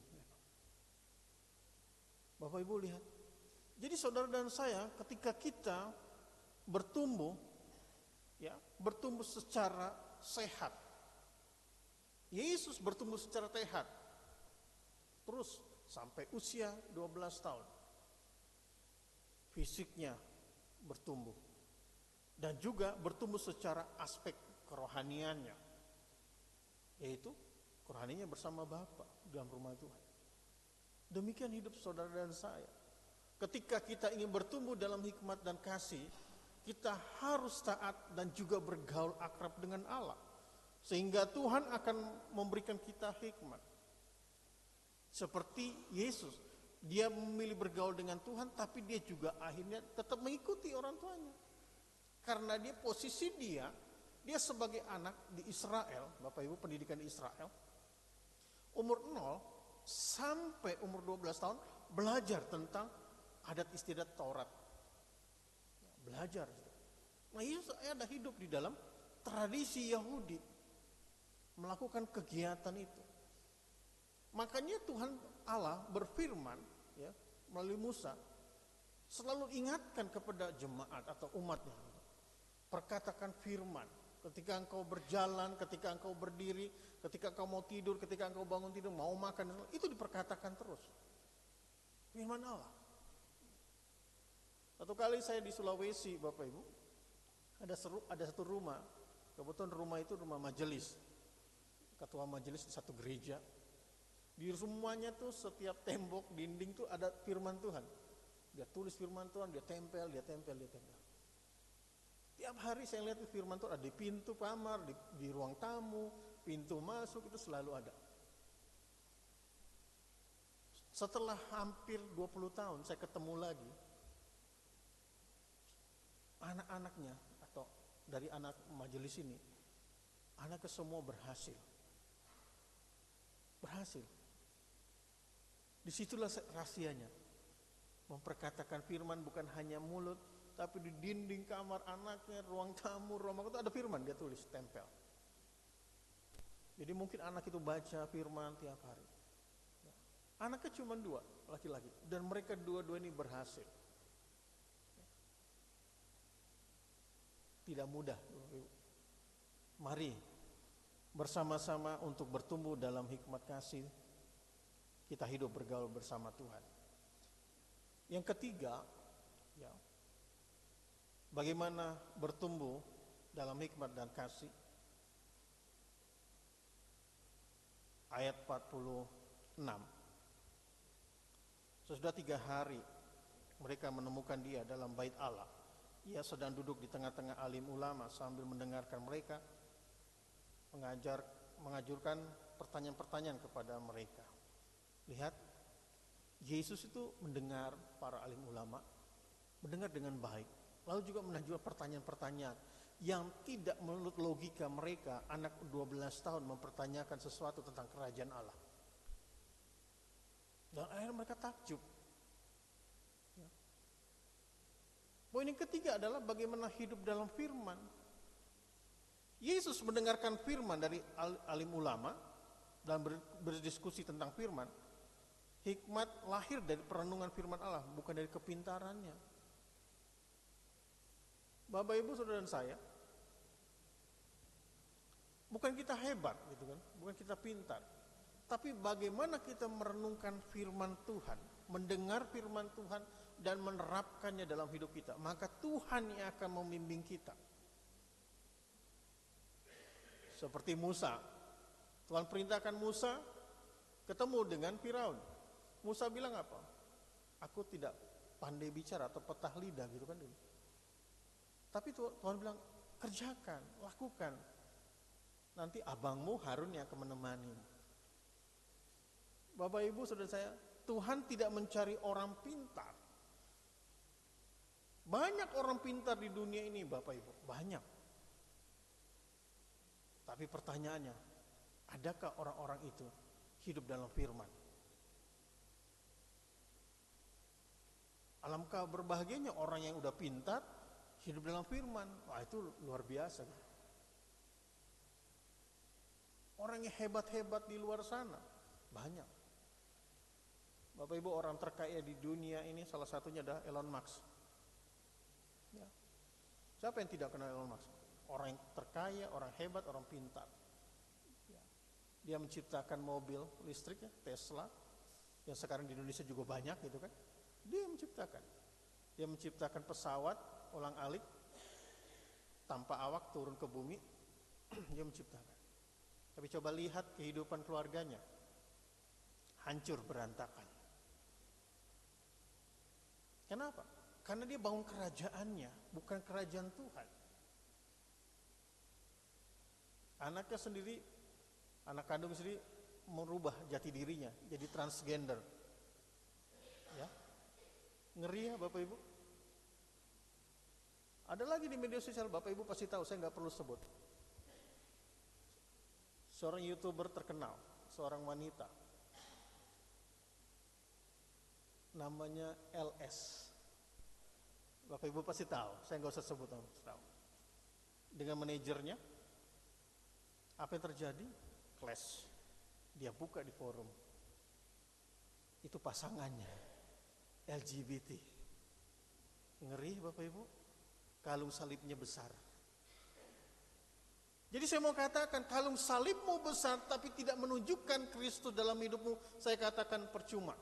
Bapak Ibu lihat. Jadi saudara dan saya ketika kita bertumbuh, ya, bertumbuh secara sehat. Yesus bertumbuh secara sehat. Terus sampai usia 12 tahun. Fisiknya bertumbuh. Dan juga bertumbuh secara aspek kerohaniannya. Yaitu kerohaniannya bersama Bapa dalam rumah Tuhan. Demikian hidup saudara dan saya. Ketika kita ingin bertumbuh dalam hikmat dan kasih, kita harus taat dan juga bergaul akrab dengan Allah. Sehingga Tuhan akan memberikan kita hikmat. Seperti Yesus, dia memilih bergaul dengan Tuhan, tapi dia juga akhirnya tetap mengikuti orang tuanya. Karena dia posisi dia sebagai anak di Israel, Bapak Ibu pendidikan di Israel, umur 0 sampai umur 12 tahun belajar tentang adat istiadat Taurat. Belajar. Nah, Yesus ada hidup di dalam tradisi Yahudi, melakukan kegiatan itu. Makanya Tuhan Allah berfirman, ya, melalui Musa, selalu ingatkan kepada jemaat atau umatnya, perkatakan firman. Ketika engkau berjalan, ketika engkau berdiri, ketika engkau mau tidur, ketika engkau bangun tidur, mau makan, itu diperkatakan terus. Firman Allah. Satu kali saya di Sulawesi, Bapak Ibu, ada satu rumah, kebetulan rumah itu rumah majelis. Ketua majelis di satu gereja. Di semuanya tuh setiap tembok, dinding tuh ada firman Tuhan. Dia tulis firman Tuhan, dia tempel. Tiap hari saya lihat firman Tuhan ada di pintu kamar, di ruang tamu, pintu masuk itu selalu ada. Setelah hampir 20 tahun saya ketemu lagi, anak-anaknya atau dari anak majelis ini, anaknya semua berhasil. Berhasil. Disitulah rahasianya. Memperkatakan firman bukan hanya mulut, tapi di dinding kamar anaknya, ruang tamu, ruang makan itu ada firman, dia tulis, tempel. Jadi mungkin anak itu baca firman tiap hari. Anaknya cuma 2, laki-laki. Dan mereka dua-dua ini berhasil. Tidak mudah. Mari bersama-sama untuk bertumbuh dalam hikmat kasih. Kita hidup bergaul bersama Tuhan. Yang ketiga, ya, bagaimana bertumbuh dalam hikmat dan kasih. Ayat 46. Sesudah 3 hari mereka menemukan dia dalam bait Allah. Ia sedang duduk di tengah-tengah alim ulama sambil mendengarkan mereka mengajurkan pertanyaan-pertanyaan kepada mereka. Lihat, Yesus itu mendengar para alim ulama, mendengar dengan baik, lalu juga mengajukan pertanyaan-pertanyaan yang tidak menurut logika mereka. Anak 12 tahun mempertanyakan sesuatu tentang kerajaan Allah. Dan akhirnya mereka takjub. Poin yang ketiga adalah bagaimana hidup dalam firman. Yesus mendengarkan firman dari alim ulama dan berdiskusi tentang firman. Hikmat lahir dari perenungan firman Allah, bukan dari kepintarannya. Bapak, Ibu, Saudara dan saya, bukan kita hebat gitu kan, bukan kita pintar. Tapi bagaimana kita merenungkan firman Tuhan, mendengar firman Tuhan dan menerapkannya dalam hidup kita, maka Tuhan yang akan membimbing kita. Seperti Musa, Tuhan perintahkan Musa ketemu dengan Firaun. Musa bilang apa? Aku tidak pandai bicara atau petah lidah gitu kan dulu. Tapi Tuhan bilang, kerjakan, lakukan. Nanti abangmu Harun yang akan menemani. Bapak, Ibu, Saudara saya, Tuhan tidak mencari orang pintar. Banyak orang pintar di dunia ini, Bapak Ibu, banyak. Tapi pertanyaannya, adakah orang-orang itu hidup dalam firman? Alangkah berbahagianya orang yang udah pintar hidup dalam firman. Wah, itu luar biasa. Orang yang hebat-hebat di luar sana banyak. Bapak Ibu, orang terkaya di dunia ini salah satunya adalah Elon Musk. Ya. Siapa yang tidak kenal Elon Musk? Orang yang terkaya, orang hebat, orang pintar. Ya. Dia menciptakan mobil listrik, ya, Tesla, yang sekarang di Indonesia juga banyak gitu kan. Dia menciptakan. Dia menciptakan pesawat ulang-alik tanpa awak turun ke bumi. Dia menciptakan. Tapi coba lihat kehidupan keluarganya. Hancur berantakan. Kenapa? Karena dia bangun kerajaannya, bukan kerajaan Tuhan. Anaknya sendiri, anak kandung sendiri merubah jati dirinya jadi transgender. Ya. Ngeri ya Bapak Ibu. Ada lagi di media sosial, Bapak Ibu pasti tahu, saya nggak perlu sebut. Seorang YouTuber terkenal, seorang wanita, namanya LS. Bapak Ibu pasti tahu, saya nggak usah sebut, tahu. Dengan manajernya, apa yang terjadi? Clash. Dia buka di forum. Itu pasangannya, LGBT. Ngeri Bapak Ibu. Kalung salibnya besar. Jadi saya mau katakan, kalung salibmu besar tapi tidak menunjukkan Kristus dalam hidupmu, saya katakan percuma.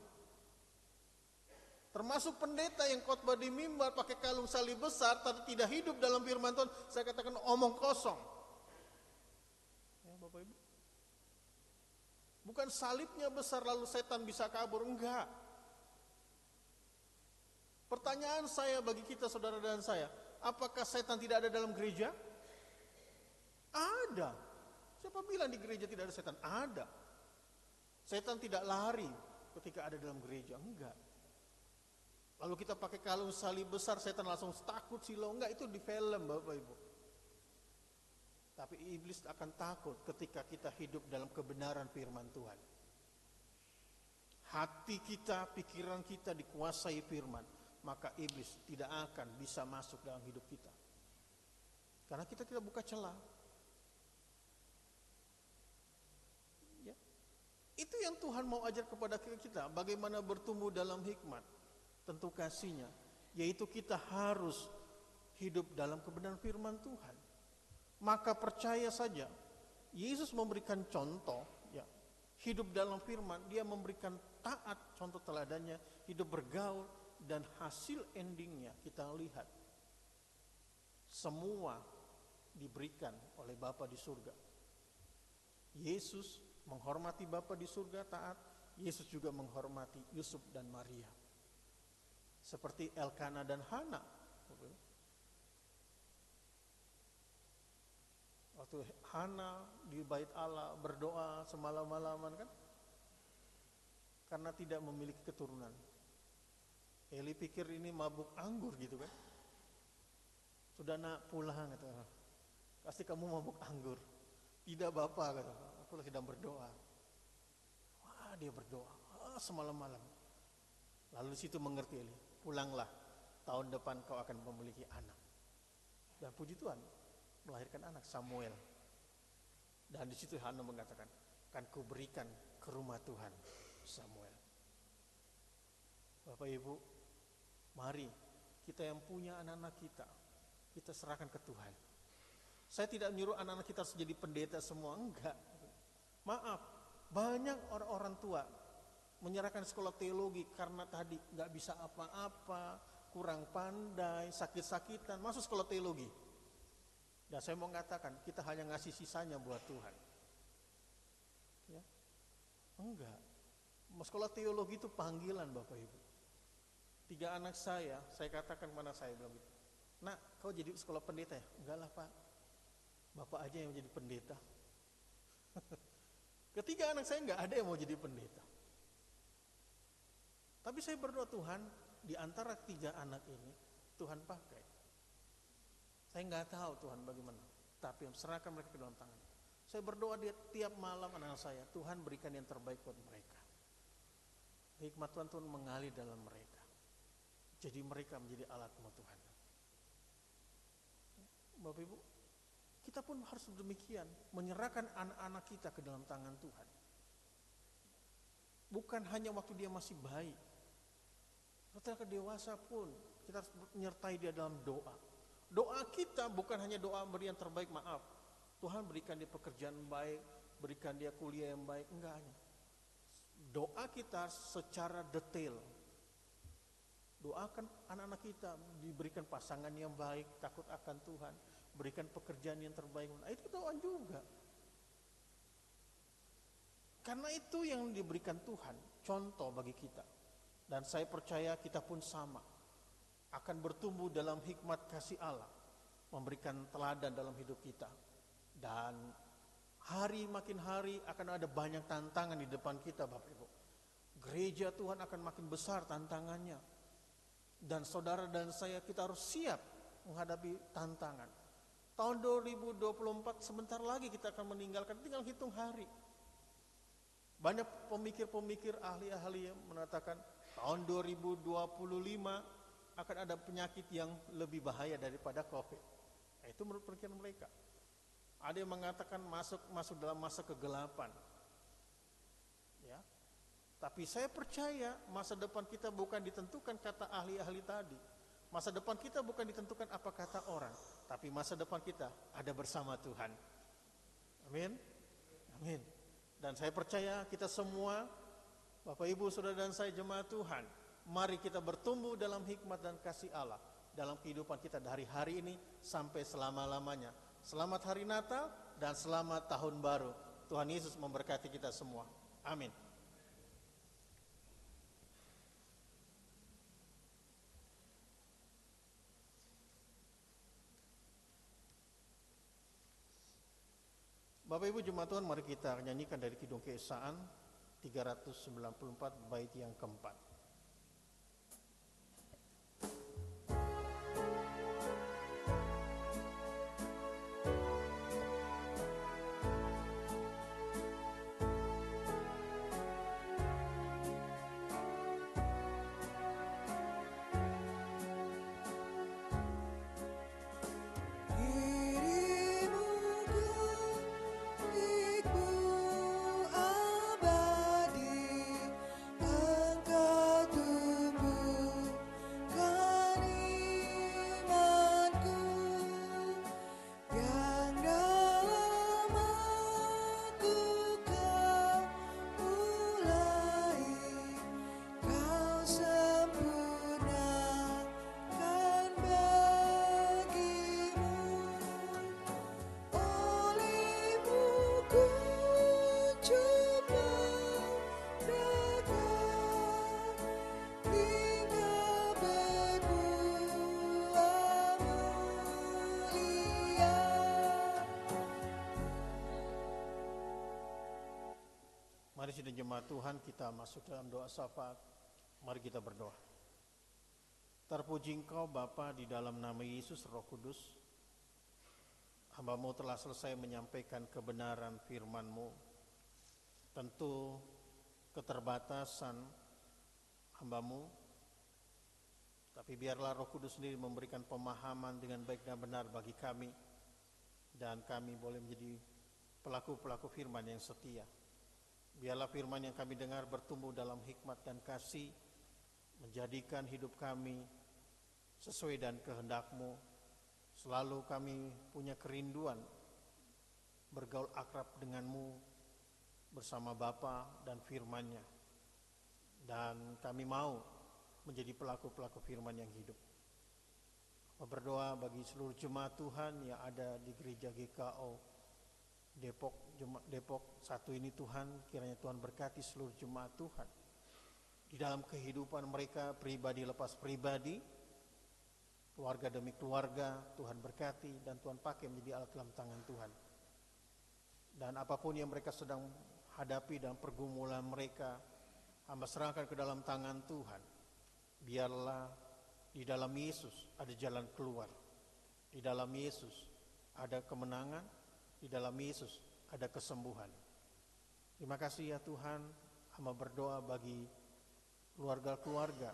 Termasuk pendeta yang khotbah di mimbar pakai kalung salib besar tapi tidak hidup dalam firman Tuhan, saya katakan omong kosong. Ya Bapak Ibu. Bukan salibnya besar lalu setan bisa kabur, enggak. Pertanyaan saya bagi kita saudara dan saya, Apakah setan tidak ada dalam gereja? Ada. Siapa bilang di gereja tidak ada setan? Ada. Setan tidak lari ketika ada dalam gereja. Enggak. Lalu kita pakai kalung salib besar, setan langsung takut silau. Enggak, itu di film Bapak Ibu. Tapi iblis akan takut ketika kita hidup dalam kebenaran firman Tuhan. Hati kita, pikiran kita dikuasai firman, maka iblis tidak akan bisa masuk dalam hidup kita. Karena kita tidak buka celah. Ya. Itu yang Tuhan mau ajar kepada kita, bagaimana bertumbuh dalam hikmat. Tentu kasih-Nya, yaitu kita harus hidup dalam kebenaran firman Tuhan. Maka percaya saja, Yesus memberikan contoh, ya, hidup dalam firman, dia memberikan taat, contoh teladannya, hidup bergaul, dan hasil endingnya kita lihat. Semua diberikan oleh Bapa di surga. Yesus menghormati Bapa di surga, taat. Yesus juga menghormati Yusuf dan Maria. Seperti Elkana dan Hana. Waktu Hana di bait Allah berdoa semalam-malaman kan, karena tidak memiliki keturunan. Eli pikir ini mabuk anggur gitu kan. Sudah nak pulang kata, pasti kamu mabuk anggur. Tidak Bapak kata, aku sedang berdoa. Wah, dia berdoa semalam-malam. Lalu di situ mengerti Eli, pulanglah, tahun depan kau akan memiliki anak. Dan puji Tuhan, melahirkan anak Samuel. Dan di situ Hana mengatakan, akan kuberikan ke rumah Tuhan Samuel. Bapak Ibu, mari kita yang punya anak-anak kita serahkan ke Tuhan. Saya tidak menyuruh anak-anak kita harus jadi pendeta semua, enggak. Maaf, banyak orang-orang tua menyerahkan sekolah teologi karena tadi nggak bisa apa-apa, kurang pandai, sakit-sakitan, masuk sekolah teologi. Dan saya mau mengatakan, kita hanya ngasih sisanya buat Tuhan. Ya, enggak. Sekolah teologi itu panggilan Bapak Ibu. 3 anak saya katakan mana saya bilang gitu. Nak, kau jadi sekolah pendeta ya? Enggak lah Pak, Bapak aja yang jadi pendeta. Ketiga anak saya enggak ada yang mau jadi pendeta. Tapi saya berdoa Tuhan, di antara 3 anak ini, Tuhan pakai. Saya enggak tahu Tuhan bagaimana, tapi serahkan mereka ke dalam tangan. Saya berdoa di tiap malam anak saya, Tuhan berikan yang terbaik buat mereka. Hikmat Tuhan mengalir dalam mereka. Jadi mereka menjadi alat-mu Tuhan. Bapak Ibu, kita pun harus demikian, menyerahkan anak-anak kita ke dalam tangan Tuhan. Bukan hanya waktu dia masih bayi, setelah dewasa pun kita harus menyertai dia dalam doa. Doa kita bukan hanya doa beri yang terbaik, maaf. Tuhan berikan dia pekerjaan baik, berikan dia kuliah yang baik, enggak hanya. Doa kita secara detail. Doakan anak-anak kita diberikan pasangan yang baik, takut akan Tuhan, berikan pekerjaan yang terbaik. Nah, itu doa juga. Karena itu yang diberikan Tuhan, contoh bagi kita. Dan saya percaya kita pun sama, akan bertumbuh dalam hikmat kasih Allah, memberikan teladan dalam hidup kita. Dan hari makin hari akan ada banyak tantangan di depan kita Bapak Ibu. Gereja Tuhan akan makin besar tantangannya. Dan saudara dan saya, kita harus siap menghadapi tantangan. Tahun 2024 sebentar lagi kita akan meninggalkan, tinggal hitung hari. Banyak pemikir-pemikir ahli-ahli yang mengatakan tahun 2025 akan ada penyakit yang lebih bahaya daripada COVID. Nah, itu menurut perkiraan mereka. Ada yang mengatakan masuk dalam masa kegelapan. Ya. Tapi saya percaya masa depan kita bukan ditentukan kata ahli-ahli tadi. Masa depan kita bukan ditentukan apa kata orang, tapi masa depan kita ada bersama Tuhan. Amin. Amin. Dan saya percaya kita semua, Bapak Ibu, Saudara dan saya jemaat Tuhan, mari kita bertumbuh dalam hikmat dan kasih Allah dalam kehidupan kita dari hari ini sampai selama-lamanya. Selamat Hari Natal dan selamat Tahun Baru. Tuhan Yesus memberkati kita semua. Amin. Bapak Ibu jemaat Tuhan, mari kita nyanyikan dari Kidung Keesaan 394 bait yang keempat. Mari sidang jemaat Tuhan, kita masuk dalam doa syafaat. Mari kita berdoa. Terpuji Engkau Bapa di dalam nama Yesus Roh Kudus. Hamba-Mu telah selesai menyampaikan kebenaran firman-Mu. Tentu keterbatasan hamba-Mu, tapi biarlah Roh Kudus sendiri memberikan pemahaman dengan baik dan benar bagi kami, dan kami boleh menjadi pelaku-pelaku firman yang setia. Biarlah firman yang kami dengar bertumbuh dalam hikmat dan kasih, menjadikan hidup kami sesuai dan kehendak-Mu. Selalu kami punya kerinduan bergaul akrab dengan-Mu bersama Bapa dan firman-Nya. Dan kami mau menjadi pelaku-pelaku firman yang hidup. Berdoa bagi seluruh jemaat Tuhan yang ada di gereja GKO Depok 1 ini Tuhan, kiranya Tuhan berkati seluruh jemaat Tuhan di dalam kehidupan mereka pribadi lepas pribadi, keluarga demi keluarga. Tuhan berkati dan Tuhan pakai menjadi alat dalam tangan Tuhan. Dan apapun yang mereka sedang hadapi dan pergumulan mereka, hamba serahkan ke dalam tangan Tuhan. Biarlah di dalam Yesus ada jalan keluar, di dalam Yesus ada kemenangan, di dalam Yesus ada kesembuhan. Terima kasih ya Tuhan, hamba berdoa bagi keluarga-keluarga,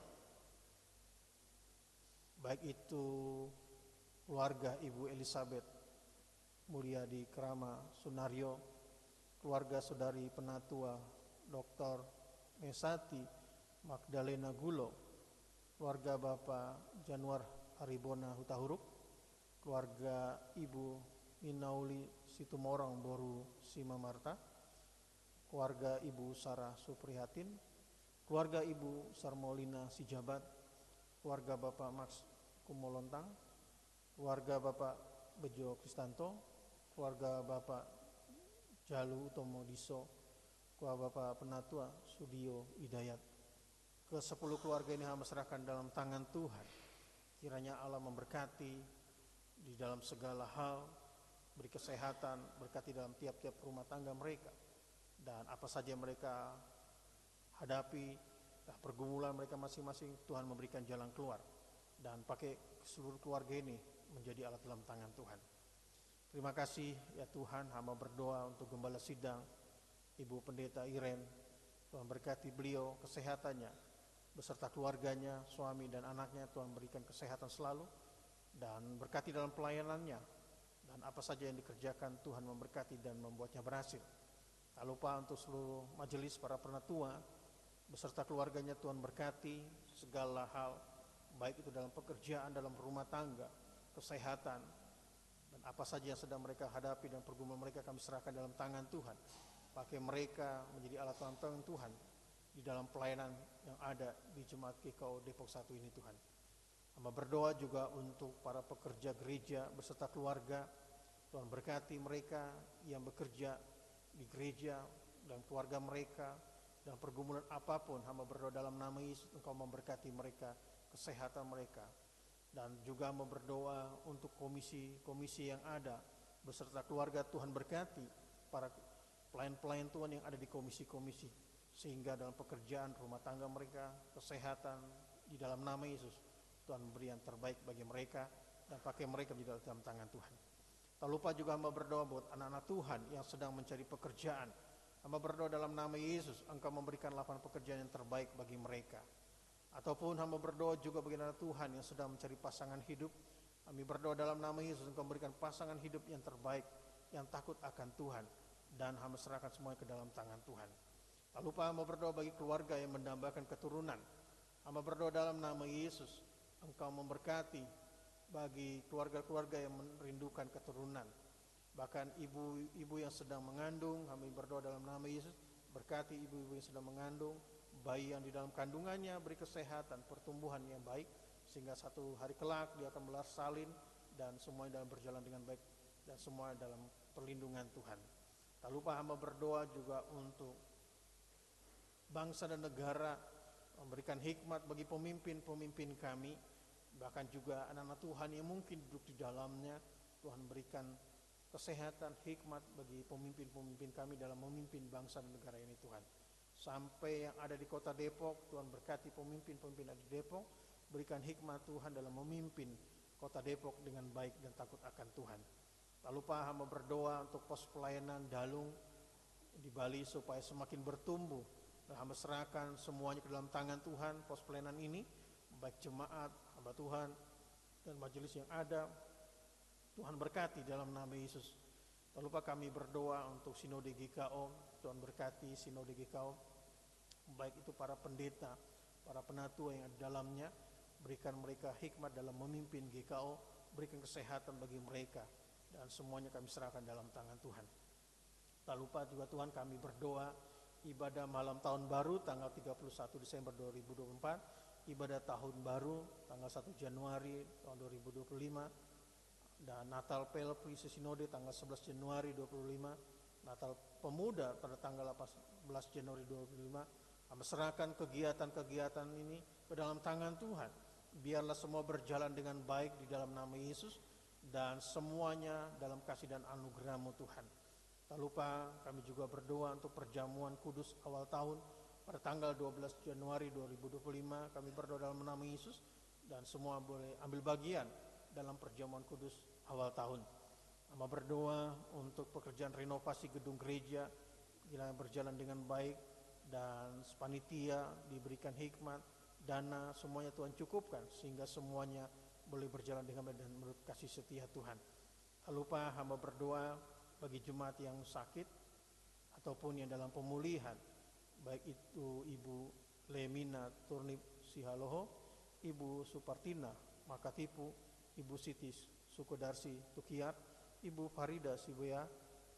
baik itu keluarga Ibu Elizabeth Mulyadi Krama Sunario, keluarga Saudari Penatua Dr. Mesati Magdalena Gulo, keluarga Bapak Januar Aribona Hutahuruk, keluarga Ibu Minauli Situmorang Boru Sima Marta, keluarga Ibu Sarah Suprihatin, keluarga Ibu Sarmolina Sijabat, keluarga Bapak Max Kumolontang, keluarga Bapak Bejo Kristanto, keluarga Bapak Jalu Utomo Diso, keluarga Bapak Penatua Sudio Hidayat. Ke-10 keluarga ini hamba serahkan dalam tangan Tuhan. Kiranya Allah memberkati di dalam segala hal, beri kesehatan, berkati dalam tiap-tiap rumah tangga mereka, dan apa saja mereka hadapi, pergumulan mereka masing-masing, Tuhan memberikan jalan keluar, dan pakai seluruh keluarga ini menjadi alat dalam tangan Tuhan. Terima kasih ya Tuhan, hamba berdoa untuk Gembala Sidang, Ibu Pendeta Iren, Tuhan berkati beliau, kesehatannya, beserta keluarganya, suami dan anaknya, Tuhan berikan kesehatan selalu, dan berkati dalam pelayanannya, dan apa saja yang dikerjakan Tuhan memberkati dan membuatnya berhasil. Tak lupa untuk seluruh majelis para penatua beserta keluarganya, Tuhan berkati segala hal, baik itu dalam pekerjaan, dalam rumah tangga, kesehatan, dan apa saja yang sedang mereka hadapi dan pergumulan mereka kami serahkan dalam tangan Tuhan. Pakai mereka menjadi alat tangan Tuhan di dalam pelayanan yang ada di Jemaat GKO Depok 1 ini Tuhan. Hamba berdoa juga untuk para pekerja gereja beserta keluarga. Tuhan berkati mereka yang bekerja di gereja dan keluarga mereka, dan pergumulan apapun hamba berdoa dalam nama Yesus Engkau memberkati mereka, kesehatan mereka. Dan juga hamba berdoa untuk komisi-komisi yang ada beserta keluarga, Tuhan berkati para pelayan-pelayan Tuhan yang ada di komisi-komisi, sehingga dalam pekerjaan rumah tangga mereka, kesehatan, di dalam nama Yesus Tuhan beri yang terbaik bagi mereka dan pakai mereka di dalam tangan Tuhan. Tak lupa juga hamba berdoa buat anak-anak Tuhan yang sedang mencari pekerjaan. Hamba berdoa dalam nama Yesus, Engkau memberikan lapangan pekerjaan yang terbaik bagi mereka. Ataupun hamba berdoa juga bagi anak Tuhan yang sedang mencari pasangan hidup. Kami berdoa dalam nama Yesus, Engkau memberikan pasangan hidup yang terbaik, yang takut akan Tuhan, dan hamba serahkan semuanya ke dalam tangan Tuhan. Tak lupa hamba berdoa bagi keluarga yang mendambakan keturunan. Hamba berdoa dalam nama Yesus, Engkau memberkati bagi keluarga-keluarga yang merindukan keturunan. Bahkan ibu-ibu yang sedang mengandung, kami berdoa dalam nama Yesus, berkati ibu-ibu yang sedang mengandung, bayi yang di dalam kandungannya, beri kesehatan, pertumbuhan yang baik, sehingga satu hari kelak dia akan bersalin, dan semuanya dalam berjalan dengan baik, dan semua dalam perlindungan Tuhan. Tak lupa hamba berdoa juga untuk bangsa dan negara, memberikan hikmat bagi pemimpin-pemimpin kami, bahkan juga anak-anak Tuhan yang mungkin duduk di dalamnya. Tuhan berikan kesehatan, hikmat bagi pemimpin-pemimpin kami dalam memimpin bangsa dan negara ini Tuhan. Sampai yang ada di kota Depok, Tuhan berkati pemimpin-pemimpin ada di Depok, berikan hikmat Tuhan dalam memimpin kota Depok dengan baik dan takut akan Tuhan. Tak lupa hamba berdoa untuk pos pelayanan Dalung di Bali supaya semakin bertumbuh, dan hamba serahkan semuanya ke dalam tangan Tuhan. Pos pelayanan ini, baik jemaat, hamba Tuhan, dan majelis yang ada, Tuhan berkati dalam nama Yesus. Tak lupa kami berdoa untuk Sinode GKO, Tuhan berkati Sinode GKO, baik itu para pendeta, para penatua yang ada di dalamnya, berikan mereka hikmat dalam memimpin GKO, berikan kesehatan bagi mereka, dan semuanya kami serahkan dalam tangan Tuhan. Tak lupa juga Tuhan kami berdoa ibadah malam tahun baru tanggal 31 Desember 2024, ibadah tahun baru tanggal 1 Januari tahun 2025, dan Natal Pelpri Sinode tanggal 11 Januari 2025, Natal Pemuda pada tanggal 18 Januari 2025. Kami serahkan kegiatan-kegiatan ini ke dalam tangan Tuhan. Biarlah semua berjalan dengan baik di dalam nama Yesus, dan semuanya dalam kasih dan anugerah-Mu Tuhan. Tak lupa kami juga berdoa untuk perjamuan kudus awal tahun pada tanggal 12 Januari 2025. Kami berdoa dalam nama Yesus, dan semua boleh ambil bagian dalam perjamuan kudus awal tahun. Kami berdoa untuk pekerjaan renovasi gedung gereja bila berjalan dengan baik, dan panitia diberikan hikmat, dana semuanya Tuhan cukupkan sehingga semuanya boleh berjalan dengan baik dan menurut kasih setia Tuhan. Tak lupa hamba berdoa bagi jemaat yang sakit ataupun yang dalam pemulihan, baik itu Ibu Lemina Turnip Sihaloho, Ibu Supartina Makatipu, Ibu Sitis Sukodarsi Tukiat, Ibu Farida Sibuya,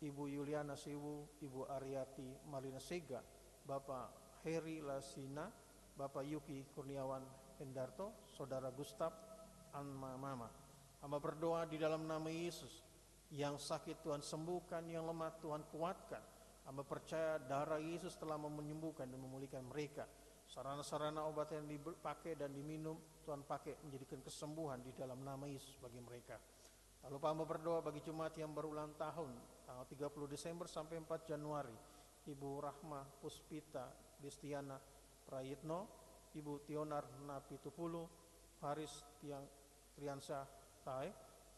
Ibu Yuliana Siwu, Ibu Ariati Marina Sega, Bapak Heri Lasina, Bapak Yuki Kurniawan Hendarto, Saudara Gustaf Anma Mama. Hamba berdoa di dalam nama Yesus, yang sakit Tuhan sembuhkan, yang lemah Tuhan kuatkan. Hamba percaya darah Yesus telah menyembuhkan dan memulihkan mereka. Sarana-sarana obat yang dipakai dan diminum, Tuhan pakai menjadikan kesembuhan di dalam nama Yesus bagi mereka. Tak lupa hamba berdoa bagi jemaat yang berulang tahun, tanggal 30 Desember sampai 4 Januari. Ibu Rahma Puspita Destiana Prayitno, Ibu Tionar Napitupulu, Faris Triansyah Tae,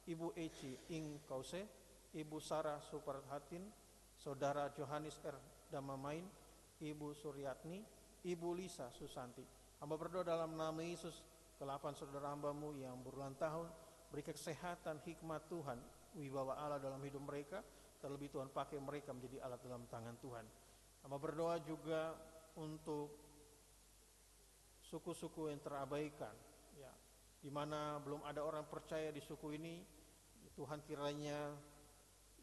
Ibu Eci Ing Kause, Ibu Sarah Suparhatin, Saudara Johannes R. Damamain, Ibu Suryatni, Ibu Lisa Susanti. Hamba berdoa dalam nama Yesus, ke-8 saudara hamba-Mu yang berulang tahun, beri kesehatan, hikmat Tuhan, wibawa Allah dalam hidup mereka, terlebih Tuhan pakai mereka menjadi alat dalam tangan Tuhan. Hamba berdoa juga untuk suku-suku yang terabaikan, ya, di mana belum ada orang percaya di suku ini. Tuhan kiranya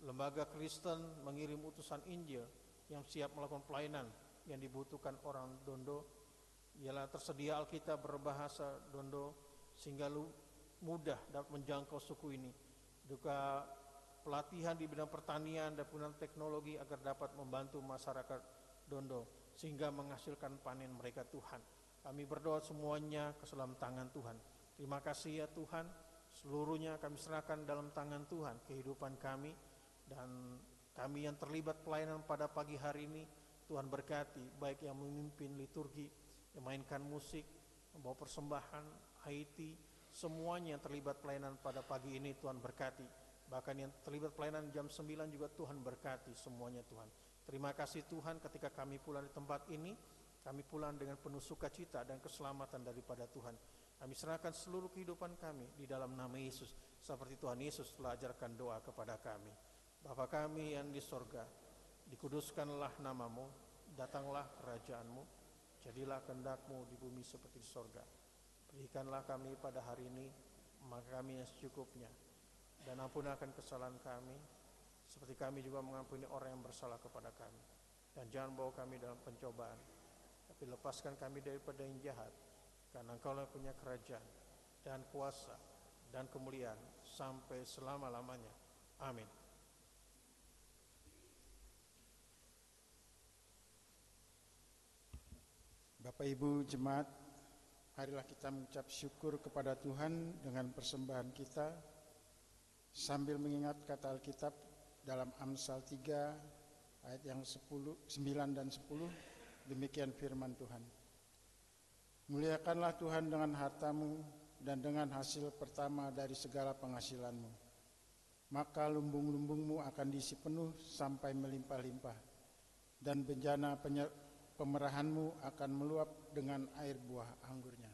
lembaga Kristen mengirim utusan Injil yang siap melakukan pelayanan yang dibutuhkan orang Dondo. Ialah tersedia Alkitab berbahasa Dondo sehingga mudah dapat menjangkau suku ini. Juga pelatihan di bidang pertanian dan penggunaan teknologi agar dapat membantu masyarakat Dondo sehingga menghasilkan panen mereka Tuhan. Kami berdoa semuanya ke dalam tangan Tuhan. Terima kasih ya Tuhan, seluruhnya kami serahkan dalam tangan Tuhan, kehidupan kami, dan Kami yang terlibat pelayanan pada pagi hari ini, Tuhan berkati, baik yang memimpin liturgi, yang mainkan musik, membawa persembahan, IT, semuanya yang terlibat pelayanan pada pagi ini Tuhan berkati. Bahkan yang terlibat pelayanan jam 9 juga Tuhan berkati semuanya Tuhan. Terima kasih Tuhan, ketika kami pulang di tempat ini, kami pulang dengan penuh sukacita dan keselamatan daripada Tuhan. Kami serahkan seluruh kehidupan kami di dalam nama Yesus, seperti Tuhan Yesus telah ajarkan doa kepada kami. Bapa kami yang di sorga, dikuduskanlah namamu, datanglah kerajaanmu, jadilah kehendak-Mu di bumi seperti di sorga. Berikanlah kami pada hari ini maka kami yang secukupnya, dan ampunikan kesalahan kami, seperti kami juga mengampuni orang yang bersalah kepada kami. Dan jangan bawa kami dalam pencobaan, tapi lepaskan kami daripada yang jahat, karena Engkau-lah punya kerajaan, dan kuasa, dan kemuliaan, sampai selama-lamanya. Amin. Bapak Ibu Jemaat, marilah kita mengucap syukur kepada Tuhan dengan persembahan kita, sambil mengingat kata Alkitab dalam Amsal 3 ayat yang 9 dan 10, demikian firman Tuhan. Muliakanlah Tuhan dengan hartamu dan dengan hasil pertama dari segala penghasilanmu. Maka lumbung-lumbungmu akan diisi penuh sampai melimpah-limpah, dan bejana pemerahanmu akan meluap dengan air buah anggurnya.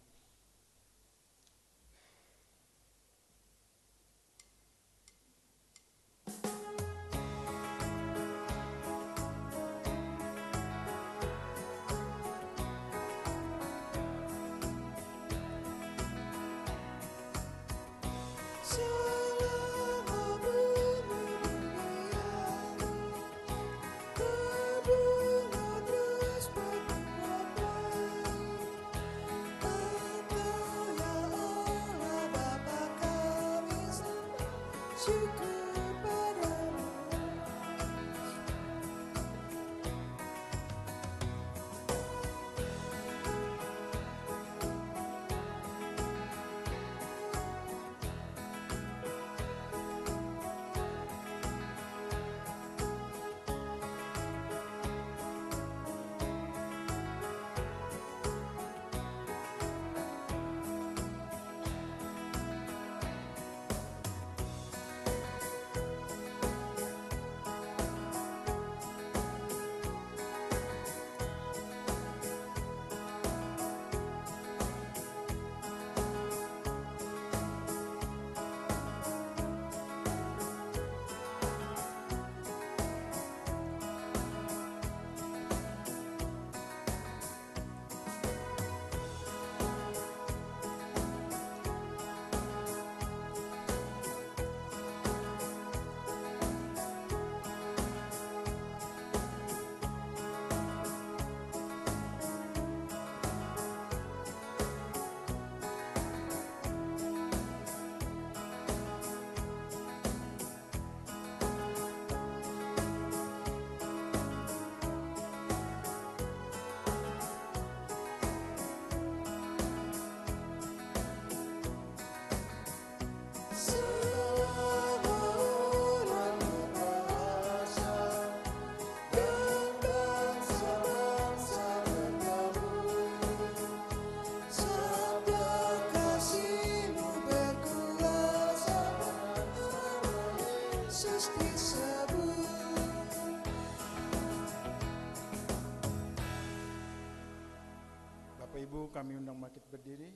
Bapak Ibu, kami undang bangkit berdiri.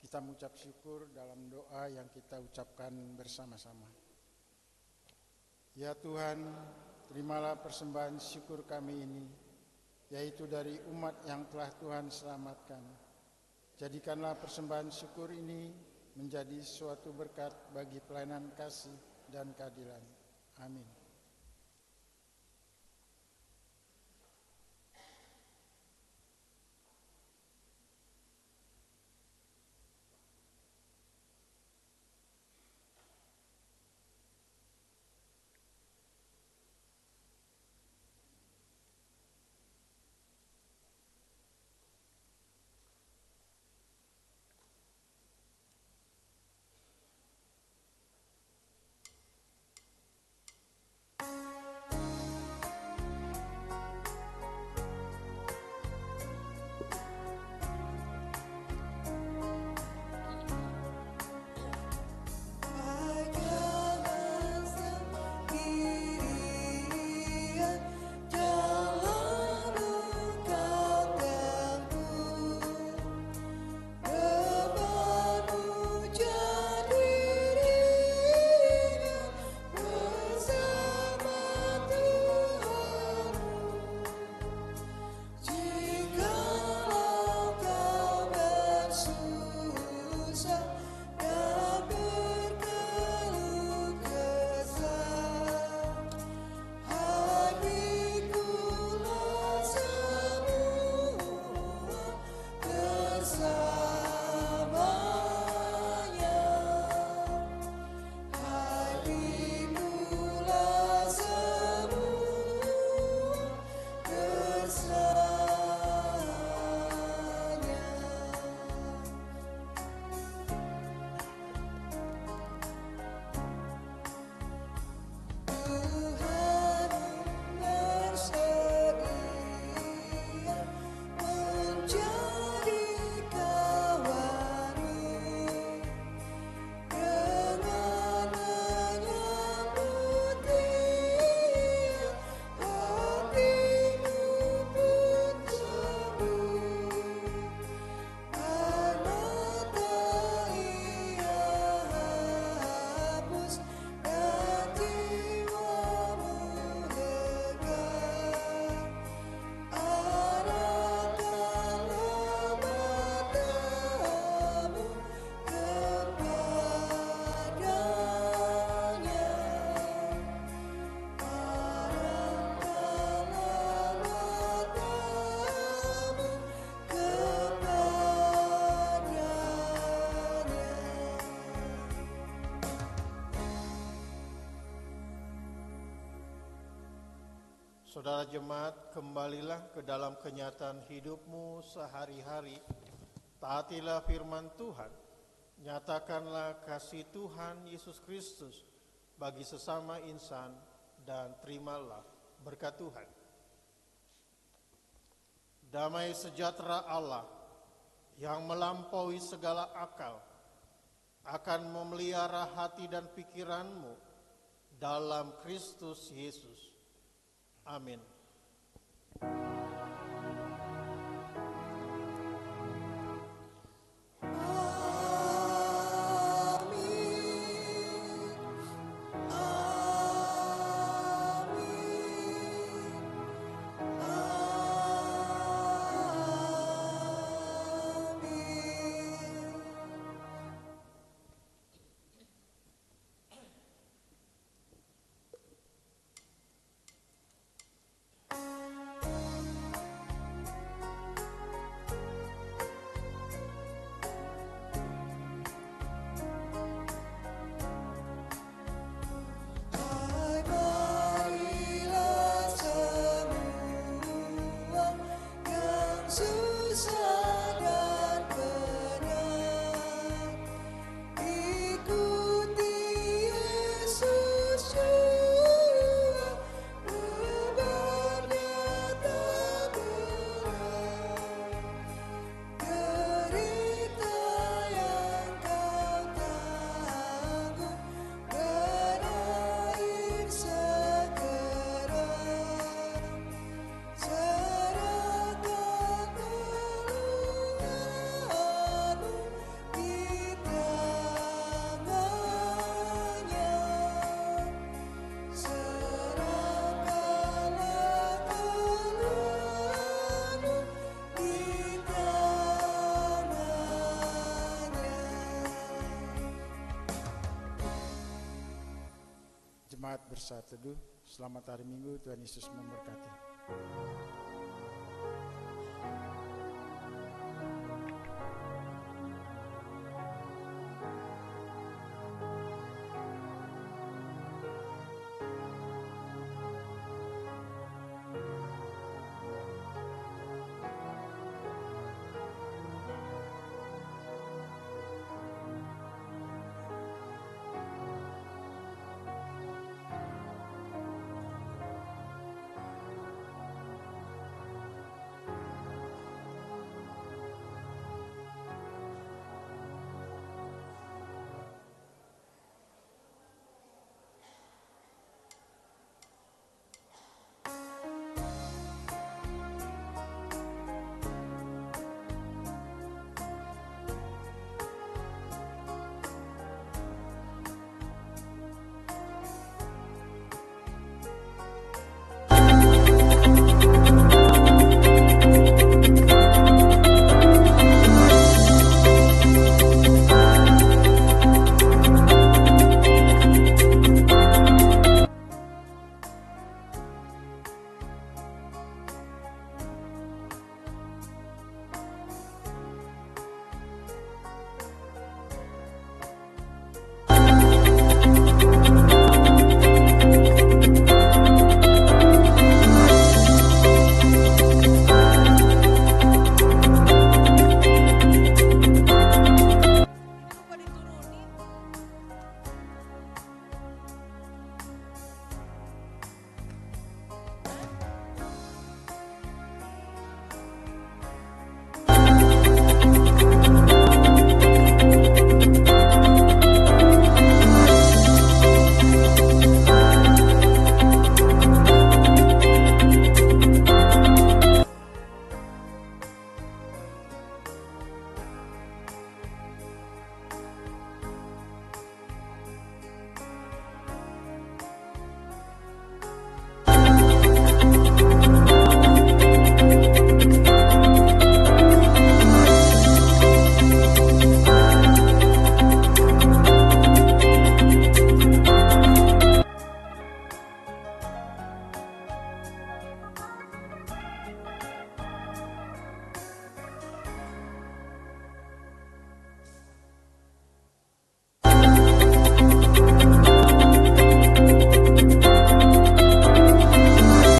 Kita mengucap syukur dalam doa yang kita ucapkan bersama-sama. Ya Tuhan, terimalah persembahan syukur kami ini, yaitu dari umat yang telah Tuhan selamatkan. Jadikanlah persembahan syukur ini menjadi suatu berkat bagi pelayanan kasih dan keadilan. Amin. Terimulah semua kesannya. Tuhan bersedia menjadi kawanmu dengan menyambut dia, hatimu pun sembuh. Karena tak ia hapus dan jiwamu lega. Arahkanlah matamu kepadanya. Arahkanlah matamu kepadanya. Saudara jemaat, kembalilah ke dalam kenyataan hidupmu sehari-hari. Taatilah firman Tuhan. Nyatakanlah kasih Tuhan Yesus Kristus bagi sesama insan dan terimalah berkat Tuhan. Damai sejahtera Allah yang melampaui segala akal akan memelihara hati dan pikiranmu dalam Kristus Yesus. Amin. Marilah semua yang susah dan berat, ikuti Yesus jua, bebannya tak berat. Derita yang kau tanggung berakhir segera. Serahkan keluhanmu di tangannya. Serahkanlah keluhanmu di tangannya. Jemaat bersatu teduh, selamat hari Minggu, Tuhan Yesus memberkati.